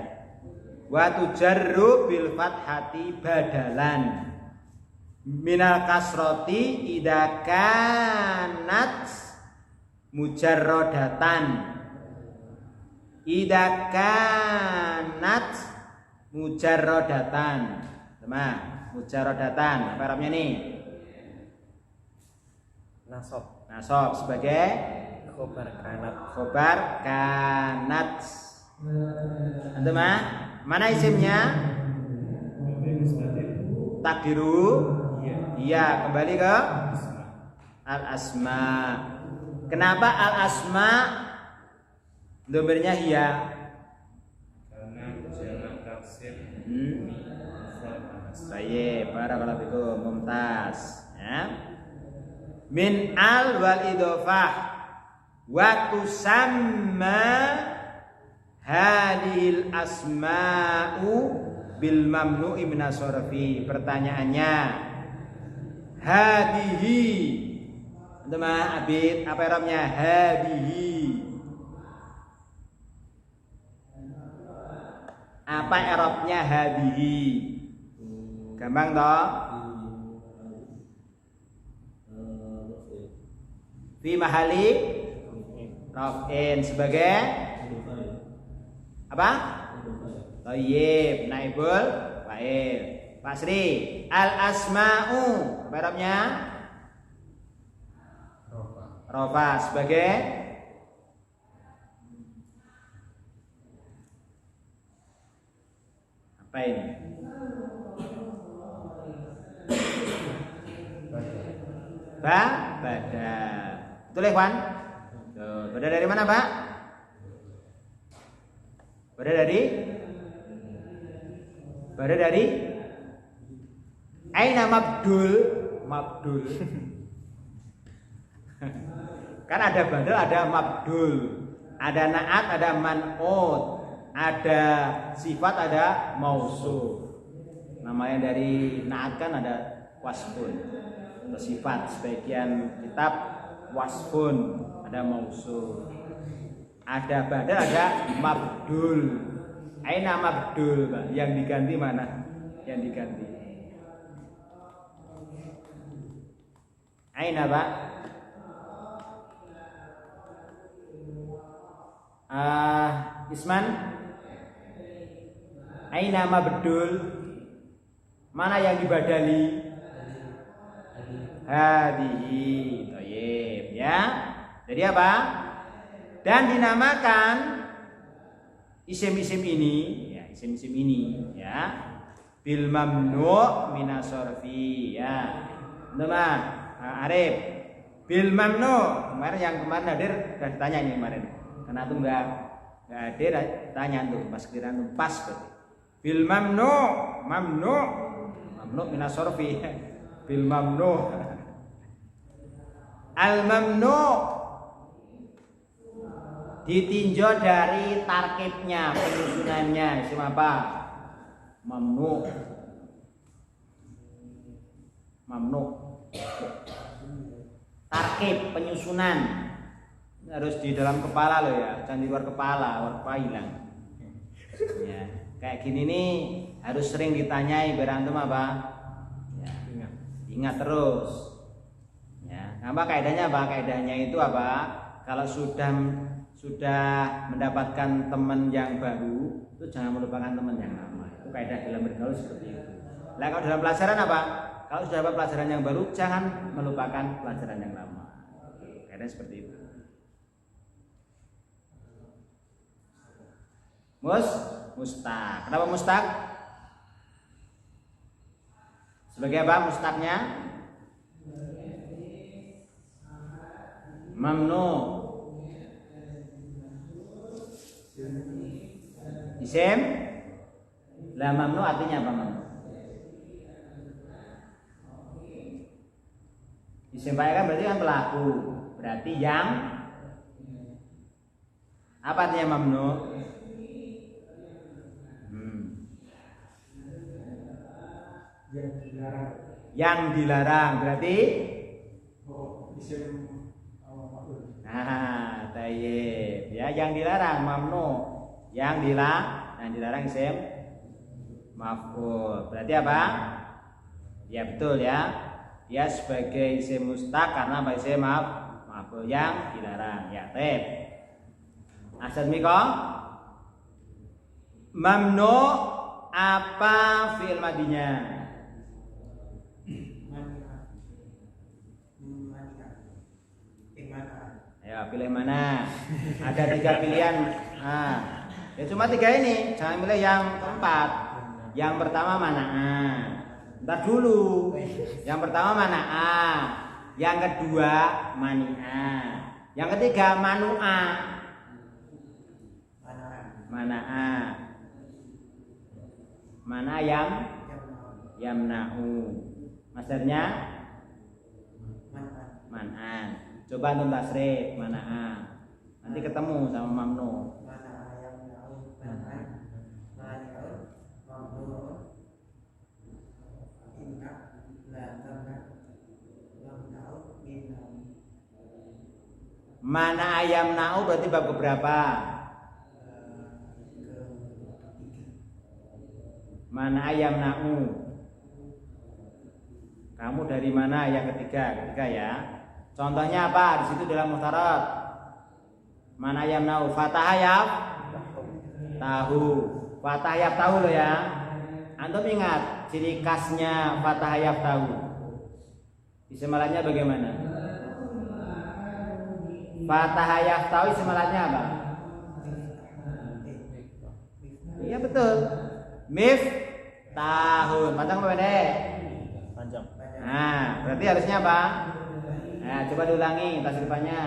Wa tujarru bil fathati badalan minal kasroti idza kanat mujarradatan. Idza kanat mujarradatan. Sama, mujarradatan. Apa arabnya nih? Nasab sebagai khobar kanat. Antum mana isimnya? Takdiru. Iya, kembali ke Al-asma. Kenapa al-asma domirnya hiya? Karena jamak taksir Baik, barakallahu fikum, mumtaz. Ya. Min al wal idhofah wa tusamma hadhil asma'u bil mamnu'i minas sarfi. Pertanyaannya, hadihi. Teman Abid, apa i'rabnya? Hadihi. Apa i'rabnya hadihi? Gampang toh? Fi mahali raf'in sebagai apa? Thayyib, naibul fa'il. Pak Sri, al asma'u apa i'rabnya? Rafa sebagai apa ini? Bada. Betul ya, Ikhwan? Bada dari mana, Pak? Bada dari aina mabdul. Kan ada badal, ada mabdul, ada naat, ada man'ut, ada sifat, ada mausuf. Namanya dari naat kan ada wasfun atau sifat, sebagian kitab wasfun, ada mausuf, ada badal, ada mabdul. Aina mabdul, Pak. Yang diganti mana? Yang diganti aina, Pak? Isman, aina mabdul, mana yang dibadali? Hadihi. Thayyib, ya. Jadi apa? Dan dinamakan isim-isim ini, ya, isim-isim ini, ya, bil mamnu' minas sarfi, ya. Teman, Arif, bil mamnu'. Kemarin yang kemarin hadir sudah ditanya ini kemarin. Karena tuh enggak hadir, tanya tuh pas kiraan tuh pas berarti. Bil mamnu' minas sarfi. Bil mamnu'. Al mamnu' ditinjau dari tarkibnya, penyusunannya. Isim apa? Mamnu'. Tarkib, penyusunan harus di dalam kepala loh ya, jangan di luar kepala, hilang. Ya, kayak gini nih harus sering ditanyai berantum apa? Ya, ingat terus. Ya, apa kaidahnya? Apa kaidahnya itu apa? Kalau sudah mendapatkan teman yang baru, itu jangan melupakan teman yang lama. Itu kaidah dalam bergaul seperti itu. Nah, kalau dalam pelajaran apa? Kalau sudah dapat pelajaran yang baru, jangan melupakan pelajaran yang lama. Kaidah seperti itu. Mustaq. Kenapa mustaq? Sebagai apa mustaqnya? Mamnu. Isim. Lah mamnu artinya apa mamnu? Isim fa'il kan berarti kan pelaku. Berarti yang apa artinya mamnu? Yang dilarang berarti tayyib ya, yang dilarang mamnu, yang dilarang isim maf'ul. Berarti apa? Ya betul ya. Ya sebagai isim mustaq karena apa? Isim maf'ul yang dilarang. Ya, tayyib. Asal miko mamnu apa fi'il madinya? Ya, pilih mana? Ada 3 pilihan. Nah, ya cuma 3 ini. Jangan pilih yang keempat. Yang pertama mana? Ntar dulu. Yang pertama mana? Yang kedua mani'a. Yang ketiga manu'a. Mana'a. Mana yang yamna'u. Masdarnya man'an. Coba antum tasrif mana'a. Nanti ketemu sama mamnu. Mana ayam na'u berarti bab keberapa? Mana ayam na'u? Kamu dari mana? Yang ketiga ya. Contohnya apa? Di situ dalam muhtarat. Mana ayam na'u? Fatah ayam tahu. Fatah ayam tahu loh ya. Antum ingat ciri khasnya fatah ayam tahu. Ismalannya bagaimana? Fatah ayam tahu ismalannya apa? Iya betul. Mif tahun. Panjang apa pendek? Panjang. Nah, berarti harusnya apa? Nah, coba diulangi tasrifannya.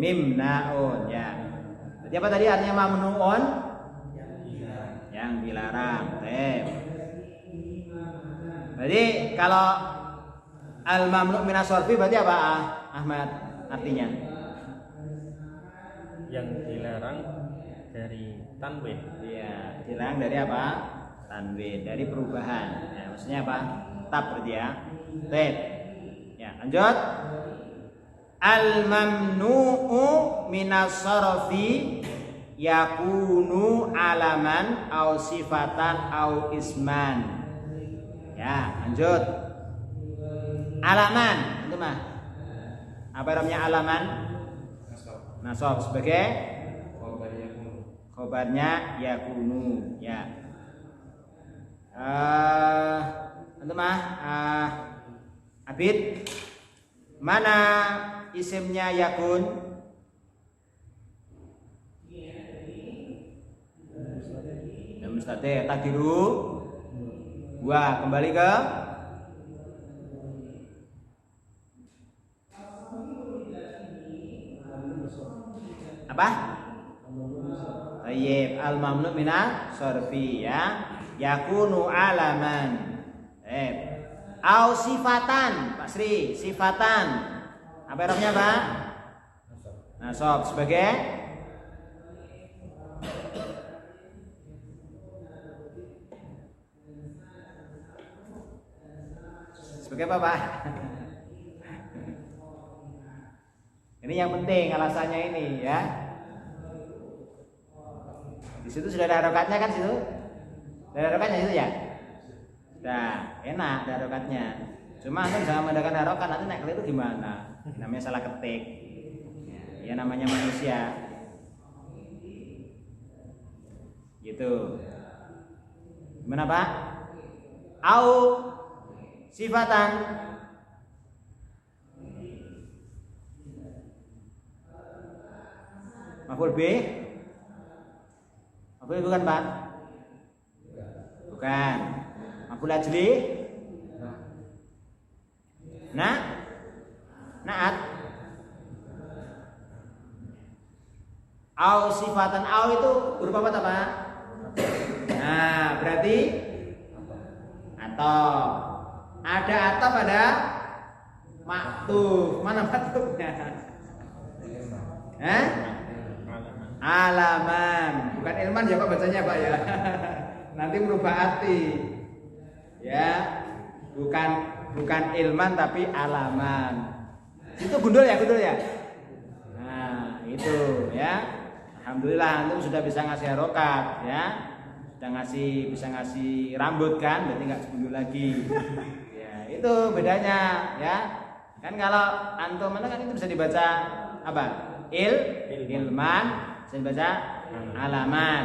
Mim naun ya. Jadi apa tadi artinya mamnuun? Yang dilarang. Jadi kalau al mamnu minas sorfi berarti apa Ahmad artinya? Yang dilarang dari tanwin. Iya, dilarang dari apa? Tanwin, dari perubahan. Ya, maksudnya apa? Tab berarti ya. Baik. Ya, lanjut. Al mamnu'u minas sarfi yakunu alaman au sifatan au isman. Ya, lanjut. Alaman, itu mah. Apa namanya alaman? Nasab sebagai khobarnya yakunu, ya. Itu mah Abid. Mana isimnya yakun? Ya mustaqil takdiru. Wah, kembali ke apa? Tayyib al-mamnu mina sorfi ya. Yakunu alaman. Au sifatan, Pak Sri, sifatan. Apa irobnya, Pak? Nasab sebagai apa, Pak? Ini yang penting alasannya ini ya. Di situ sudah ada harokatnya kan situ? Sudah ada harokatnya situ ya? Nah, enak ada harokatnya. Cuma antum jangan menggunakan harokat, nanti naik keliru gimana? Namanya salah ketik. Ya namanya manusia. Gitu. Gimana, Pak? Au sifatan. Maf'ul bih. Maf'ul bukan, Pak? Bukan. Maf'ul ajli. Naat. Au sifatan au itu berupa apa, Pak? Nah, berarti atau ada atau pada maktuf. Mana maktufnya? Alaman. Bukan ilman ya Pak bacanya, Pak ya. Nanti merubah arti. Ya. Bukan ilman tapi alaman. Itu gundul ya? Nah, itu ya. Alhamdulillah antum sudah bisa ngasih harokat ya. Sudah bisa ngasih rambut kan, berarti enggak gundul lagi. Ya, itu bedanya ya. Kan kalau antum mana kan itu bisa dibaca apa? Ilman, bisa dibaca alaman.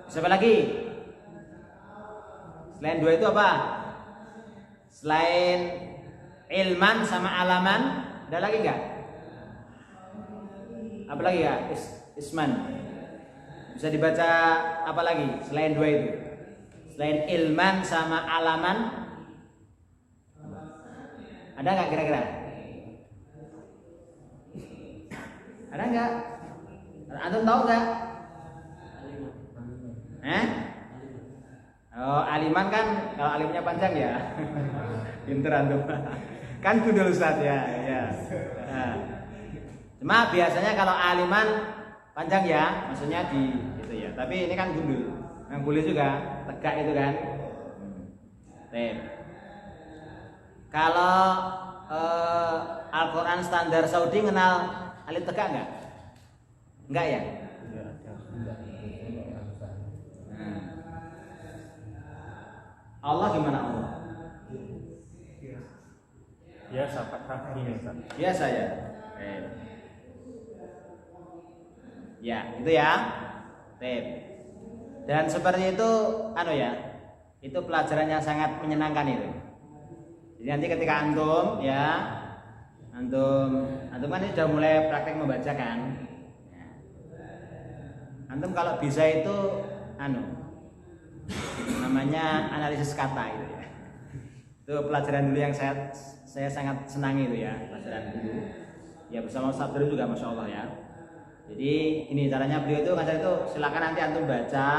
Siapa lagi? Selain dua itu apa? Selain ilman sama alaman, ada lagi enggak? apalagi ya? Isman. Bisa dibaca apa lagi selain dua itu? Selain ilman sama alaman, ada nggak kira-kira? Ada nggak? Antum tahu nggak? Oh, aliman kan kalau alimnya panjang ya. Pinter antum. Kan gundul Ustaz ya. Nah. Cuma biasanya kalau aliman panjang ya, maksudnya di gitu ya. Tapi ini kan gundul. Yang boleh juga tegak itu kan. Kalau Al-Quran standar Saudi kenal alif tegak nggak? Enggak ya? Allah gimana Allah? Biasa fathah ini Ustaz. Biasa ya. Ya, itu ya. Dan seperti itu ya. Itu pelajaran yang sangat menyenangkan itu. Jadi nanti ketika antum kan ini sudah mulai praktek membaca kan. Antum kalau bisa itu namanya analisis kata itu ya. Itu pelajaran dulu yang saya sangat senangi itu ya, pelajaran dulu. Ya bersama Ustaz Abdul juga Masya Allah ya. Jadi ini caranya beliau itu ngajar itu silakan nanti antum baca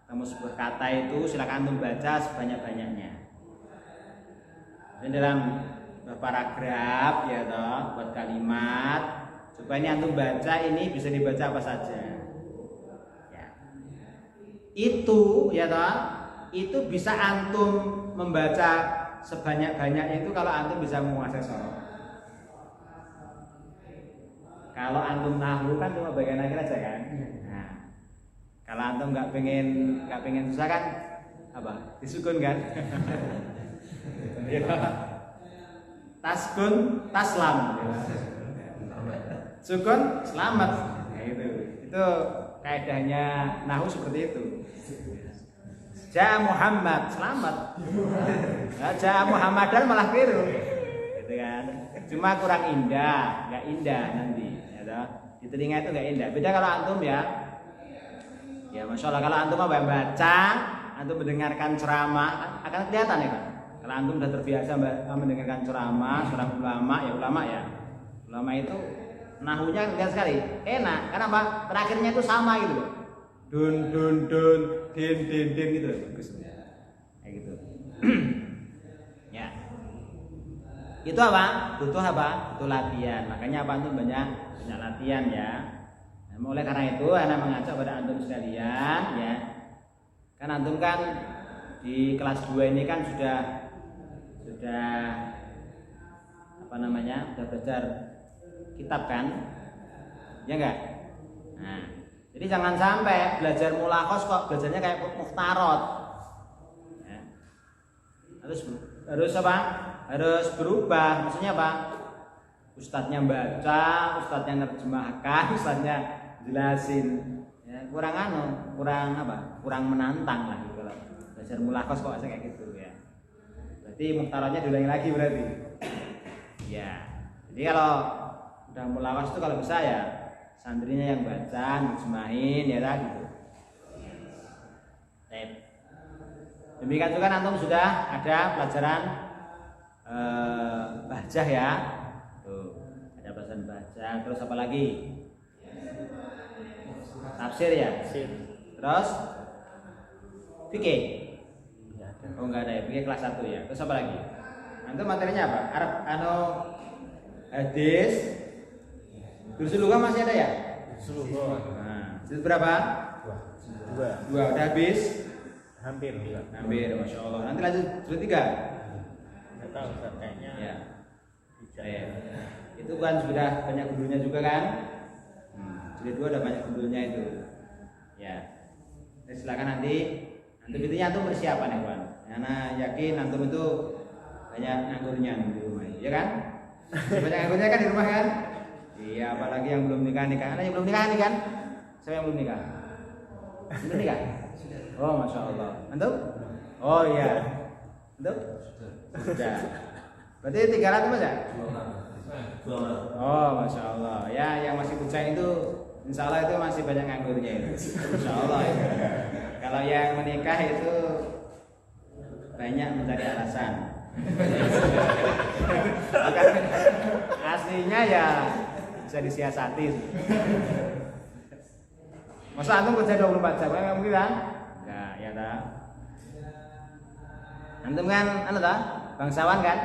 kamu sebuah kata itu silakan antum baca sebanyak-banyaknya. Dan dalam paragraf ya toh buat kalimat supaya ini antum baca ini bisa dibaca apa saja. Ya. Itu ya toh itu bisa antum membaca sebanyak-banyaknya itu kalau antum bisa menguasai sorof. Kalau antum nahwu kan cuma bagian akhir aja kan. Nah, kalau antum nggak pengen susah kan apa? Disukun kan? Taskun, taslam. Sukun, selamat. Nah, itu kaidahnya nahwu seperti itu. Ja Muhammad, selamat. Nah, Ja Muhammadan malah keliru. Gitu kan. Cuma kurang indah, nggak indah nanti. Di telinga itu nggak indah. Beda kalau antum ya masya Allah kalau antum baca, antum mendengarkan ceramah akan kelihatan ya kan. Kalau antum sudah terbiasa mendengarkan ceramah seorang ulama itu nahunya lihat sekali enak. Kenapa? Terakhirnya itu sama gitu loh. Dun din gitu bagus. Kayak gitu. Ya. Itu apa? Butuh apa? Butuh latihan. Makanya apa antum banyak latihan ya. Nah, oleh karena itu ana mengajak pada antum sekalian ya. Kan antum kan di kelas 2 ini kan sudah sudah belajar kitab kan? Ya enggak? Nah, jadi jangan sampai belajar mulakhos kok belajarnya kayak mukhtarot. Ya. Harus apa? Harus berubah. Maksudnya apa? Ustadznya baca, ustadznya nerjemahkan, ustadznya jelasin. Ya, kurang menantang lah gitu lah. Belajar mulakhos kok kayak gitu ya. Berarti mukhtarotnya diulangi lagi berarti. Ya. Jadi kalau udah mulakhos itu kalau bisa ya santrinya yang baca, nerjemahin ya lah gitu. Demikian juga antum sudah ada pelajaran bahjah ya. Ada pelajaran bahjah, terus apa lagi? Tafsir ya. Terus fikih. Oh enggak ada ya, fikih kelas 1 ya. Terus apa lagi? Antum materinya apa? Arab hadis. Terus lughah masih ada ya? Nah, itu berapa? 2. Udah habis? Hampir. Masya Allah. Nanti lanjut jilid 3. Nggak tahu Ustaz, kayaknya Ya. Itu kan sudah banyak gundulnya juga kan? Jilid 2 ada banyak gundulnya itu. Ya. Jadi silakan nanti antum intinya antum persiapan ya kawan. Karena yakin antum itu banyak nganggurnya di rumah, ya kan? Banyak nganggurnya kan di rumah kan? Iya, apalagi yang belum nikah. Ada yang belum nikah nih kan? Siapa yang belum nikah? Belum nikah? Oh, masya Allah. Antum? Oh iya. Antum? Sudah. Berarti 300 mas ya? Oh, masya Allah. Ya, yang masih Insya Allah itu masih banyak nganggurnya itu. Insya Allah itu. Kalau yang menikah itu banyak mencari alasan. Aslinya ya bisa disiasati. Masa antum kerja 24 jam kan mungkin kan? Enggak, ya dah. Antum kan anu dah? Bangsawan kan?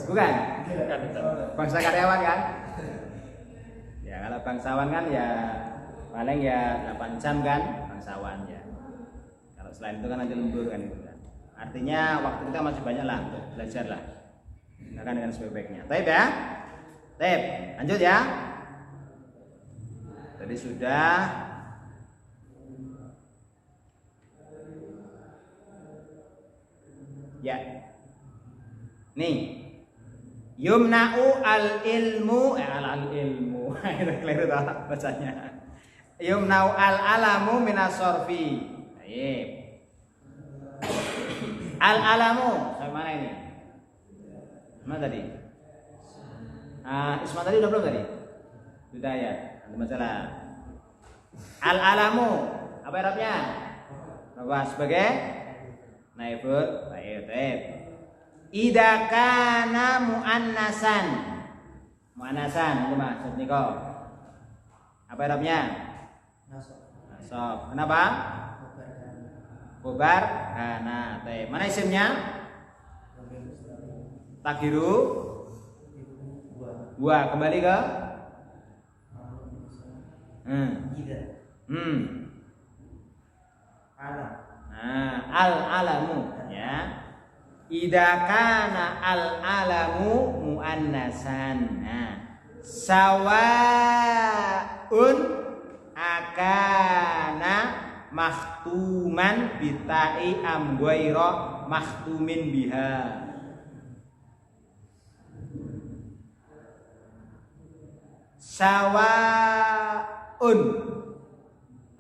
Bukan? Bangsa karyawan kan? Ya kalau bangsawan kan ya paling ya 8 jam kan bangsawan ya. Kalau selain itu kan nanti lembur kan itu kan. Artinya waktu kita masih banyak lah untuk belajar lah. Gunakan dengan sebaik-baiknya. Taib ya? Taib. Lanjut ya. Tadi sudah. Ya. Nih. Yumna'u al-ilmu al-ilmu. Itu keliru tak bacanya. Yumna'u al-alamu minas-sorfi. Baik. Al-alamu sampai mana ini? Mana tadi? Isma tadi udah belum tadi? Sudah ya, ada masalah. Al-alamu apa Arabnya? Bahwa sebagai naibut, baik. Idza kana muannasan. Muannasan itu maksud niko. Apa Arabnya? Nasab. Kenapa? Khobar kana. Mana isimnya? Takdiru wa kembali ke al-alamu ya. Idza kana al-alamu muannasan. Nah, sawaun akana makhtuman bitai am ghaira makhtumin biha. Sawaun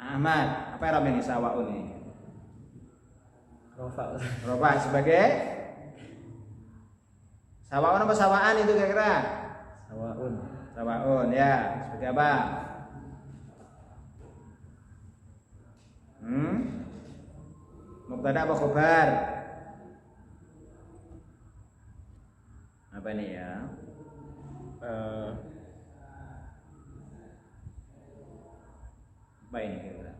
Ahmad, apa Arab ini sawaun ini? Rofa sebagai sawaun apa sawaan itu kira-kira? Sawaun ya, sebagai apa? Mubtada apa khobar? Apa ini ya? Apa ini kira-kira?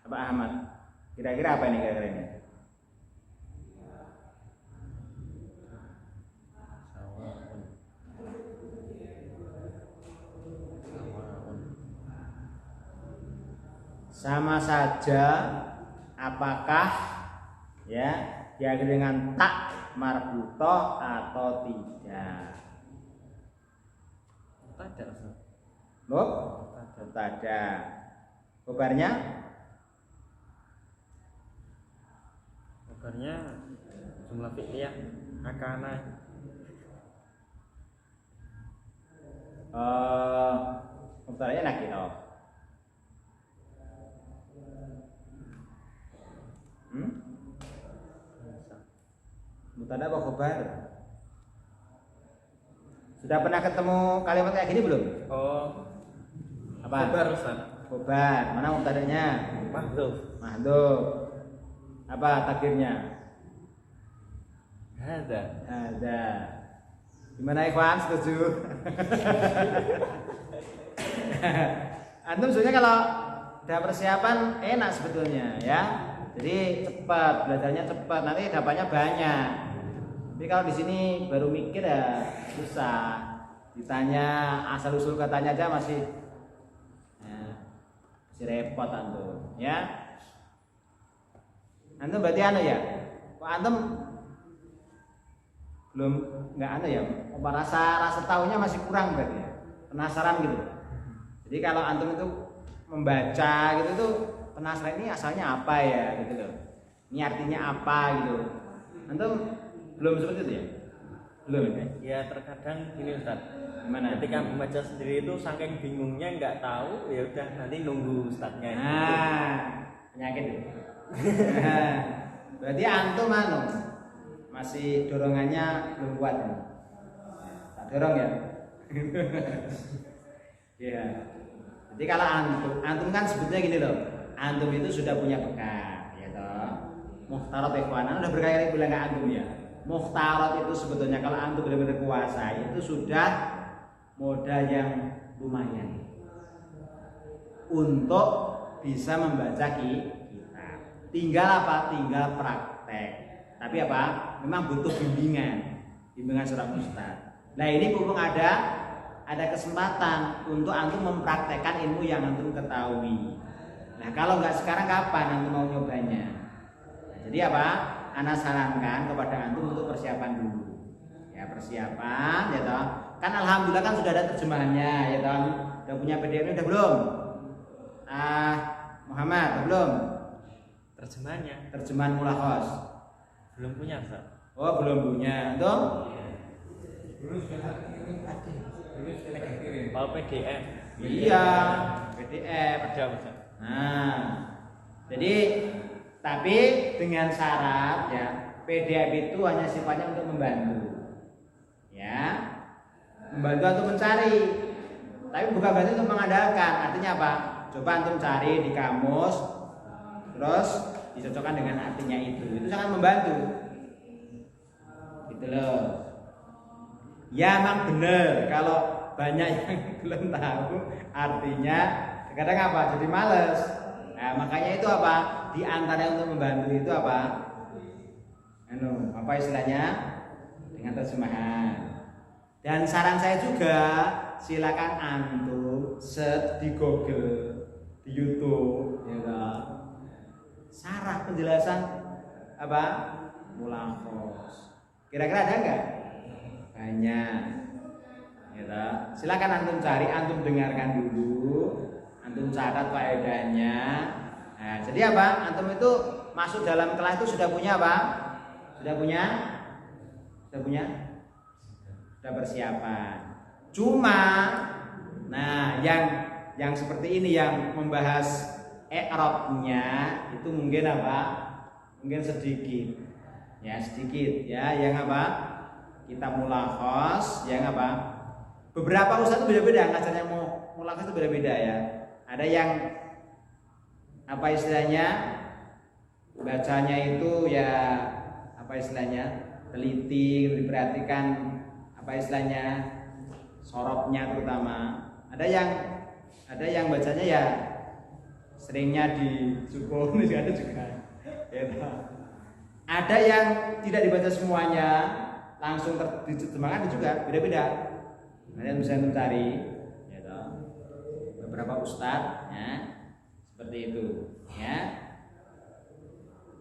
Apa Ahmad? Kira-kira apa ini kira-kira ini? Sama saja apakah ya diakhiri dengan tak marbutoh atau tidak? Mubtada. Khobarnya jumlah fi'liyah akana. Mubtadanya nakirah. Mubtada apa khobar? Sudah pernah ketemu kalimat kayak gini belum? Apa? Khobar Ustaz. Khobar. Mana mubtadanya? Mahdhuf. Apa takdirnya? Ada. Gimana ikhwan? Setuju? Antum sebenarnya kalau udah persiapan enak sebetulnya ya. Jadi cepat, belajarnya cepat, nanti dapatnya banyak. Tapi kalau di sini baru mikir ya susah. Ditanya asal usul katanya aja masih repot antum, ya. Antum berarti ya? Kok antum belum nggak ya? Rasa tahunya masih kurang berarti ya? Penasaran gitu. Jadi kalau antum itu membaca gitu tuh penasaran ini asalnya apa ya gitu loh. Ini artinya apa gitu. Antum belum seperti itu ya? Belum ya? Ya terkadang gini Ustaz. Gimana? Ketika membaca sendiri itu saking bingungnya nggak tahu, ya udah nanti nunggu Ustaznya. Penyakit itu. Berarti antum masih dorongannya belum kuat ini. Tak dorong ya. Ya. Jadi kalau antum kan sebetulnya gini loh. Antum itu sudah punya bekal, ya toh. Mukhtarat ikhwanan udah berkali-kali bilang ke antum ya. Mukhtarat itu sebetulnya kalau antum benar-benar kuasa itu sudah modal yang lumayan untuk bisa membaca kitab. Tinggal apa? Tinggal praktek. Tapi apa? Memang butuh bimbingan seorang ustaz. Nah ini mumpung ada kesempatan untuk antum mempraktekkan ilmu yang antum ketahui. Nah kalau nggak sekarang kapan antum mau nyobanya? Nah, jadi apa? Ana sarankan kepada antum untuk persiapan dulu. Ya persiapan, ya toh. Kan alhamdulillah kan sudah ada terjemahannya, ya toh. Udah punya PDF-nya udah belum? Muhammad, belum? Terjemahannya Terjemahan Mulakhos. belum punya, Ustaz. Oh, belum punya. Tuh. Kalau PDF Iya, PDF. ada, Ustaz. Nah, jadi tapi dengan syarat ya PDF itu hanya sifatnya untuk membantu, ya, membantu untuk mencari, tapi bukan berarti untuk mengandalkan. Artinya apa? Coba antum cari di kamus, terus dicocokkan dengan artinya itu sangat membantu, gitu loh. Ya, memang benar kalau banyak yang belum tahu artinya. Kadang apa? Jadi males. Nah, makanya itu apa? Di antara untuk membantu itu apa? Apa istilahnya? Dengan terjemahan. Dan saran saya juga, silakan antum search di Google, di YouTube, ya kan? Sarah penjelasan apa? Mulakhos. Kira-kira ada enggak? Banyak. Ya, silakan antum cari, antum dengarkan dulu. Antum catat faedahnya. Nah, jadi apa? Antum itu masuk dalam kelas itu sudah punya apa? Sudah punya persiapan. Cuma, nah yang seperti ini yang membahas i'rabnya itu mungkin apa? Mungkin sedikit. Ya sedikit. Ya, yang apa? Kita mulakhos, yang apa? Beberapa ustaz itu beda-beda ngajarnya mulakhos itu beda-beda ya. Ada yang apa istilahnya bacanya itu ya apa istilahnya teliti, diperhatikan apa istilahnya sorobnya terutama. Ada yang bacanya ya seringnya dicukur, ada juga. Ya, ada yang tidak dibaca semuanya, langsung diterjemahkan juga beda-beda. Kalian bisa mencari ya toh. Beberapa ustadz ya seperti itu ya.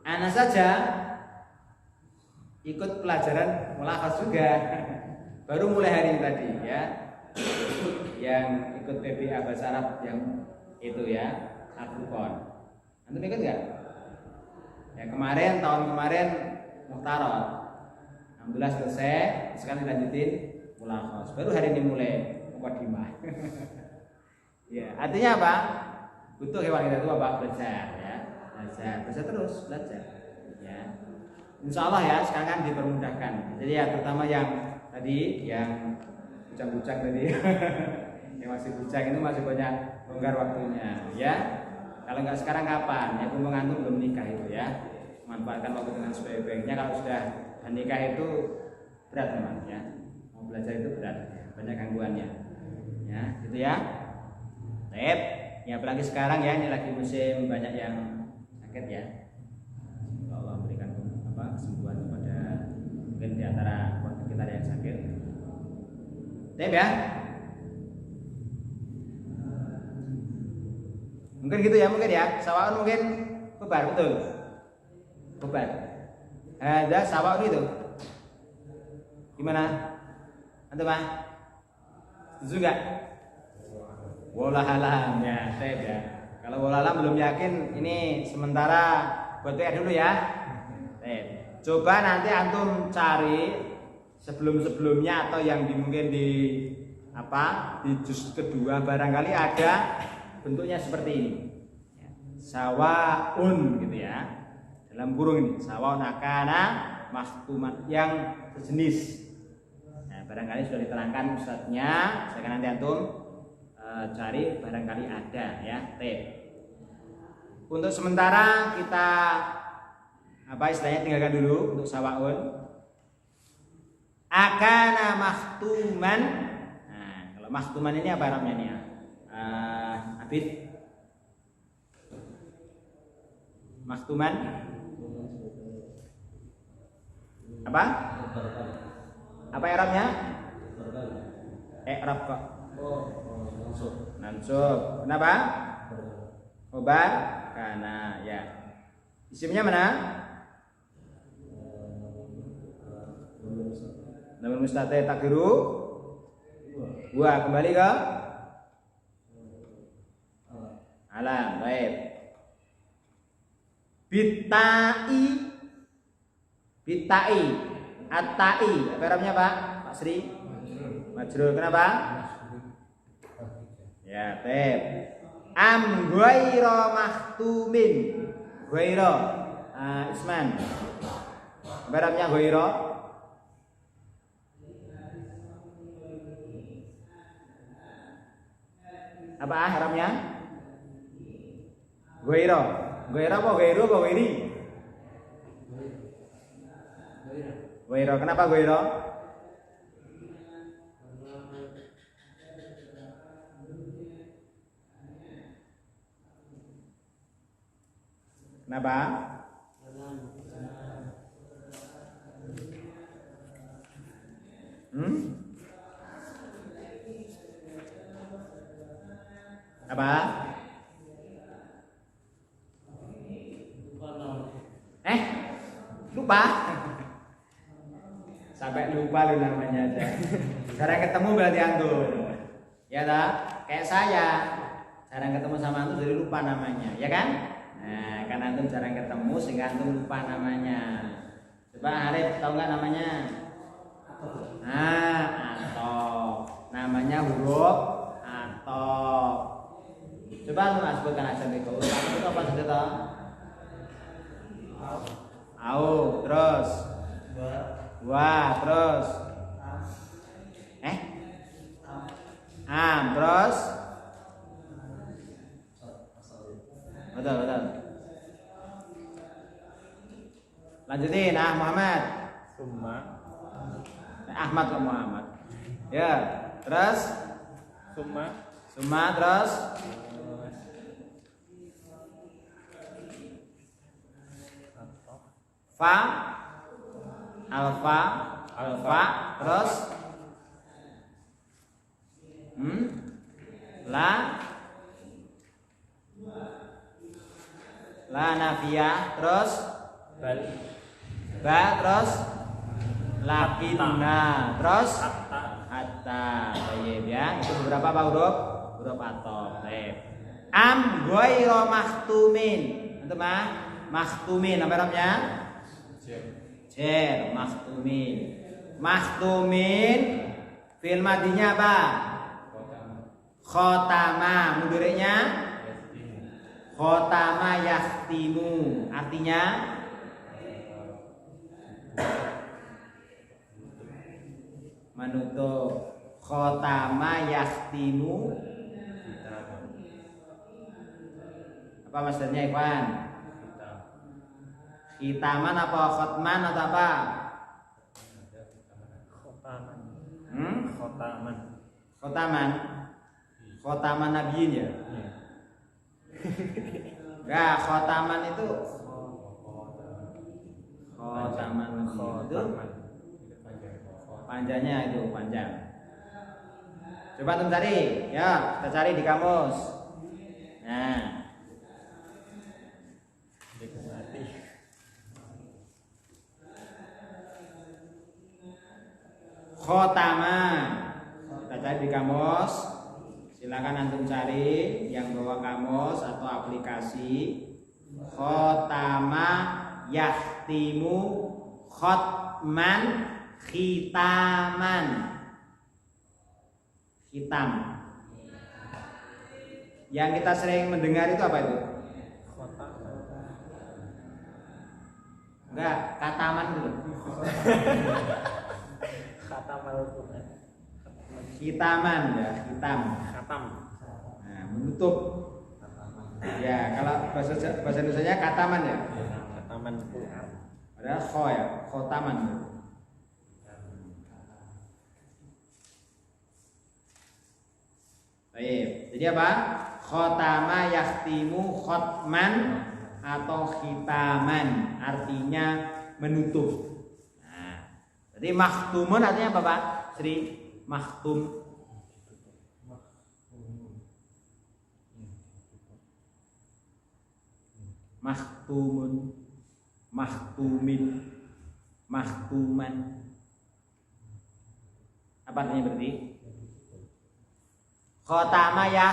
Ana saja ikut pelajaran mulakhos juga baru mulai hari ini tadi ya, yang ikut PBA bahasa Arab yang itu ya Al-Furqan. Antum ikut nggak? Ya tahun kemarin Mukhtarat, alhamdulillah selesai. Sekarang dilanjutin mulakhos. Baru hari ini mulai mukadimah. Ya, artinya apa? Butuh hewan kita itu apa? Belajar ya. Belajar terus, belajar. Ya. Insya Allah ya, sekarang kan dipermudahkan. Jadi ya terutama yang tadi yang bujang-bujang tadi yang masih bujang itu masih banyak longgar waktunya ya. Kalau nggak sekarang kapan? Ya mumpung antum belum nikah itu ya. Manfaatkan waktu dengan sebaik-baiknya. Kalau sudah nikah itu berat memang ya. Mau belajar itu berat ya. Banyak gangguannya. Ya, gitu ya. Baik. Ya apalagi sekarang ya, ini lagi musim banyak yang sakit ya. Semoga Allah berikan kesembuhan kepada mungkin di antara keluarga kita yang sakit. Baik ya. Mungkin gitu ya, mungkin ya. Sawa'un mungkin bebar, betul. Bebar. Ada sawa'un itu. Gimana? Antum Pak? Setuju enggak? Wallahualam ya, saya ya. Kalau wallahualam belum yakin, ini sementara buat PR dulu ya. Coba nanti antum cari sebelum-sebelumnya atau yang mungkin di juz kedua barangkali ada bentuknya seperti ini. Sawaun gitu ya. Dalam kurung ini, sawaun akana mahtuman yang sejenis. Nah, barangkali sudah diterangkan ustadznya, sekarang nanti antum cari barangkali ada ya. Untuk sementara kita istilahnya tinggalkan dulu untuk sawaun. Akana mahtuman. Nah, kalau mahtuman ini apa arabnya nih ya? Abid. Mahtuman. Apa? Apa arabnya? I'rab kok. Mansub. Kenapa? Khobar kana ya. Isimnya mana? Namun mustatir takdiru wa kembali ke alam. Baik. Bitai at-tai apa arabnya Pak? Pak Sri? Majrur. Kenapa? Ya, tep. Am ghaira mahtumin. Ghaira. Isman. Apa arabnya ghaira? Apa arabnya? Ghaira. Ghaira apa ghairu apa ghairi? Ghaira. Kenapa ghaira? Kenapa? Apa? Lupa? Sampai lupa lu namanya aja. Jarang ketemu berarti antum. Ya tak? Kayak saya. Jarang ketemu sama antum jadi lupa namanya, ya kan? Nah, kan antum jarang ketemu sehingga antum lupa namanya. Coba Arif tahu nggak namanya? Atau namanya huruf atau. Coba antum sebutkan aja nih. Urutan itu apa saja toh? Au, terus wa, terus terus betul. Lanjutin, Muhammad. Summa. Ahmad kok Muhammad. Ya, terus Summa terus fa, alfa, terus la nafiyah, terus ba, terus lakinna, terus hatta. Baik ya, itu beberapa apa huruf? Huruf atop. Baik. Am ghaira mahtumin. Antum mahtumin apa arabnya? Jer, mahtumin fi'il madinya apa? Khotama. Mudhari'nya khotama yahtimu. Artinya menutup. Khotama yahtimu. Apa maksudnya Ikhwan? Khitaman apa khotman atau apa? Khotaman nabiyin ya? Enggak, khotaman itu khotaman itu panjangnya itu panjang. Coba antum cari, ya, kita cari di kamus. Nah, khotama. Kita cari di kamus. Silakan antum cari yang bawa kamus atau aplikasi. Khotama yahtimu khotman khitaman. Khitam. Yang kita sering mendengar itu apa itu? Enggak, kataman dulu. Khatamal Quran. Hitaman ya, hitam. Khatam. Nah, menutup. Ya, kalau bahasa Indonesianya kataman ya. Khataman Quran. Padahal kho ya, khotaman. Baik. Jadi apa? Khotama yakhtimu khotman atau khitaman, artinya menutup. Nah, jadi makhtumun artinya apa Pak? Sri, makhtum. Makhtumun, makhtumin, makhtuman. Apa artinya berarti? Khotama ya.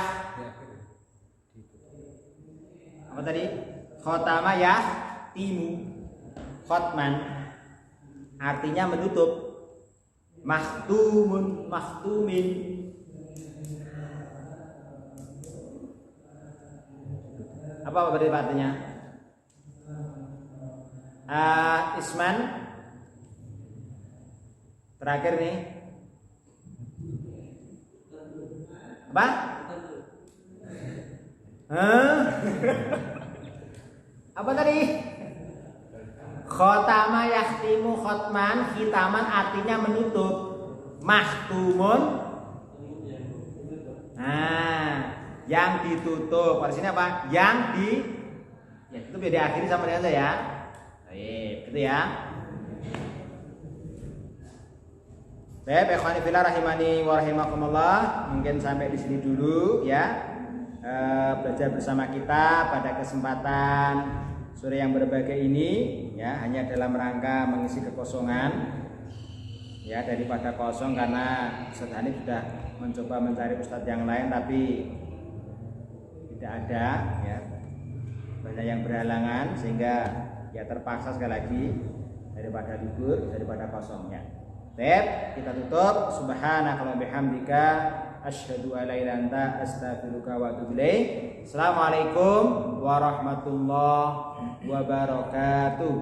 Apa tadi? Khotama ya timu. Khotman artinya menutup. Makhtumun, makhtumin. Apa berarti artinya? Isman. Terakhir nih. Apa? Apa tadi? Khotama yakhtimu khotman, khitaman artinya menutup. Mahtumun. Nah, yang ditutup. Pada sini apa? Yang ya itu biar diakhiri sama dengan saya. Baik, gitu ya. Baik, ikhwani fillah rahimani wa rahimakumullah. Mungkin sampai di sini dulu ya. Belajar bersama kita pada kesempatan sore yang berbahagia ini ya, hanya dalam rangka mengisi kekosongan ya, daripada kosong karena Ustaz Hanif sudah mencoba mencari ustadz yang lain tapi tidak ada ya, banyak yang berhalangan sehingga ya terpaksa sekali lagi daripada libur, daripada kosongnya. Baik, kita tutup. Subhanaka wa bihamdika asyhadu an la ilaha illa anta astaghfiruka wa atubu ilaik. Assalamualaikum warahmatullahi wabarakatuh.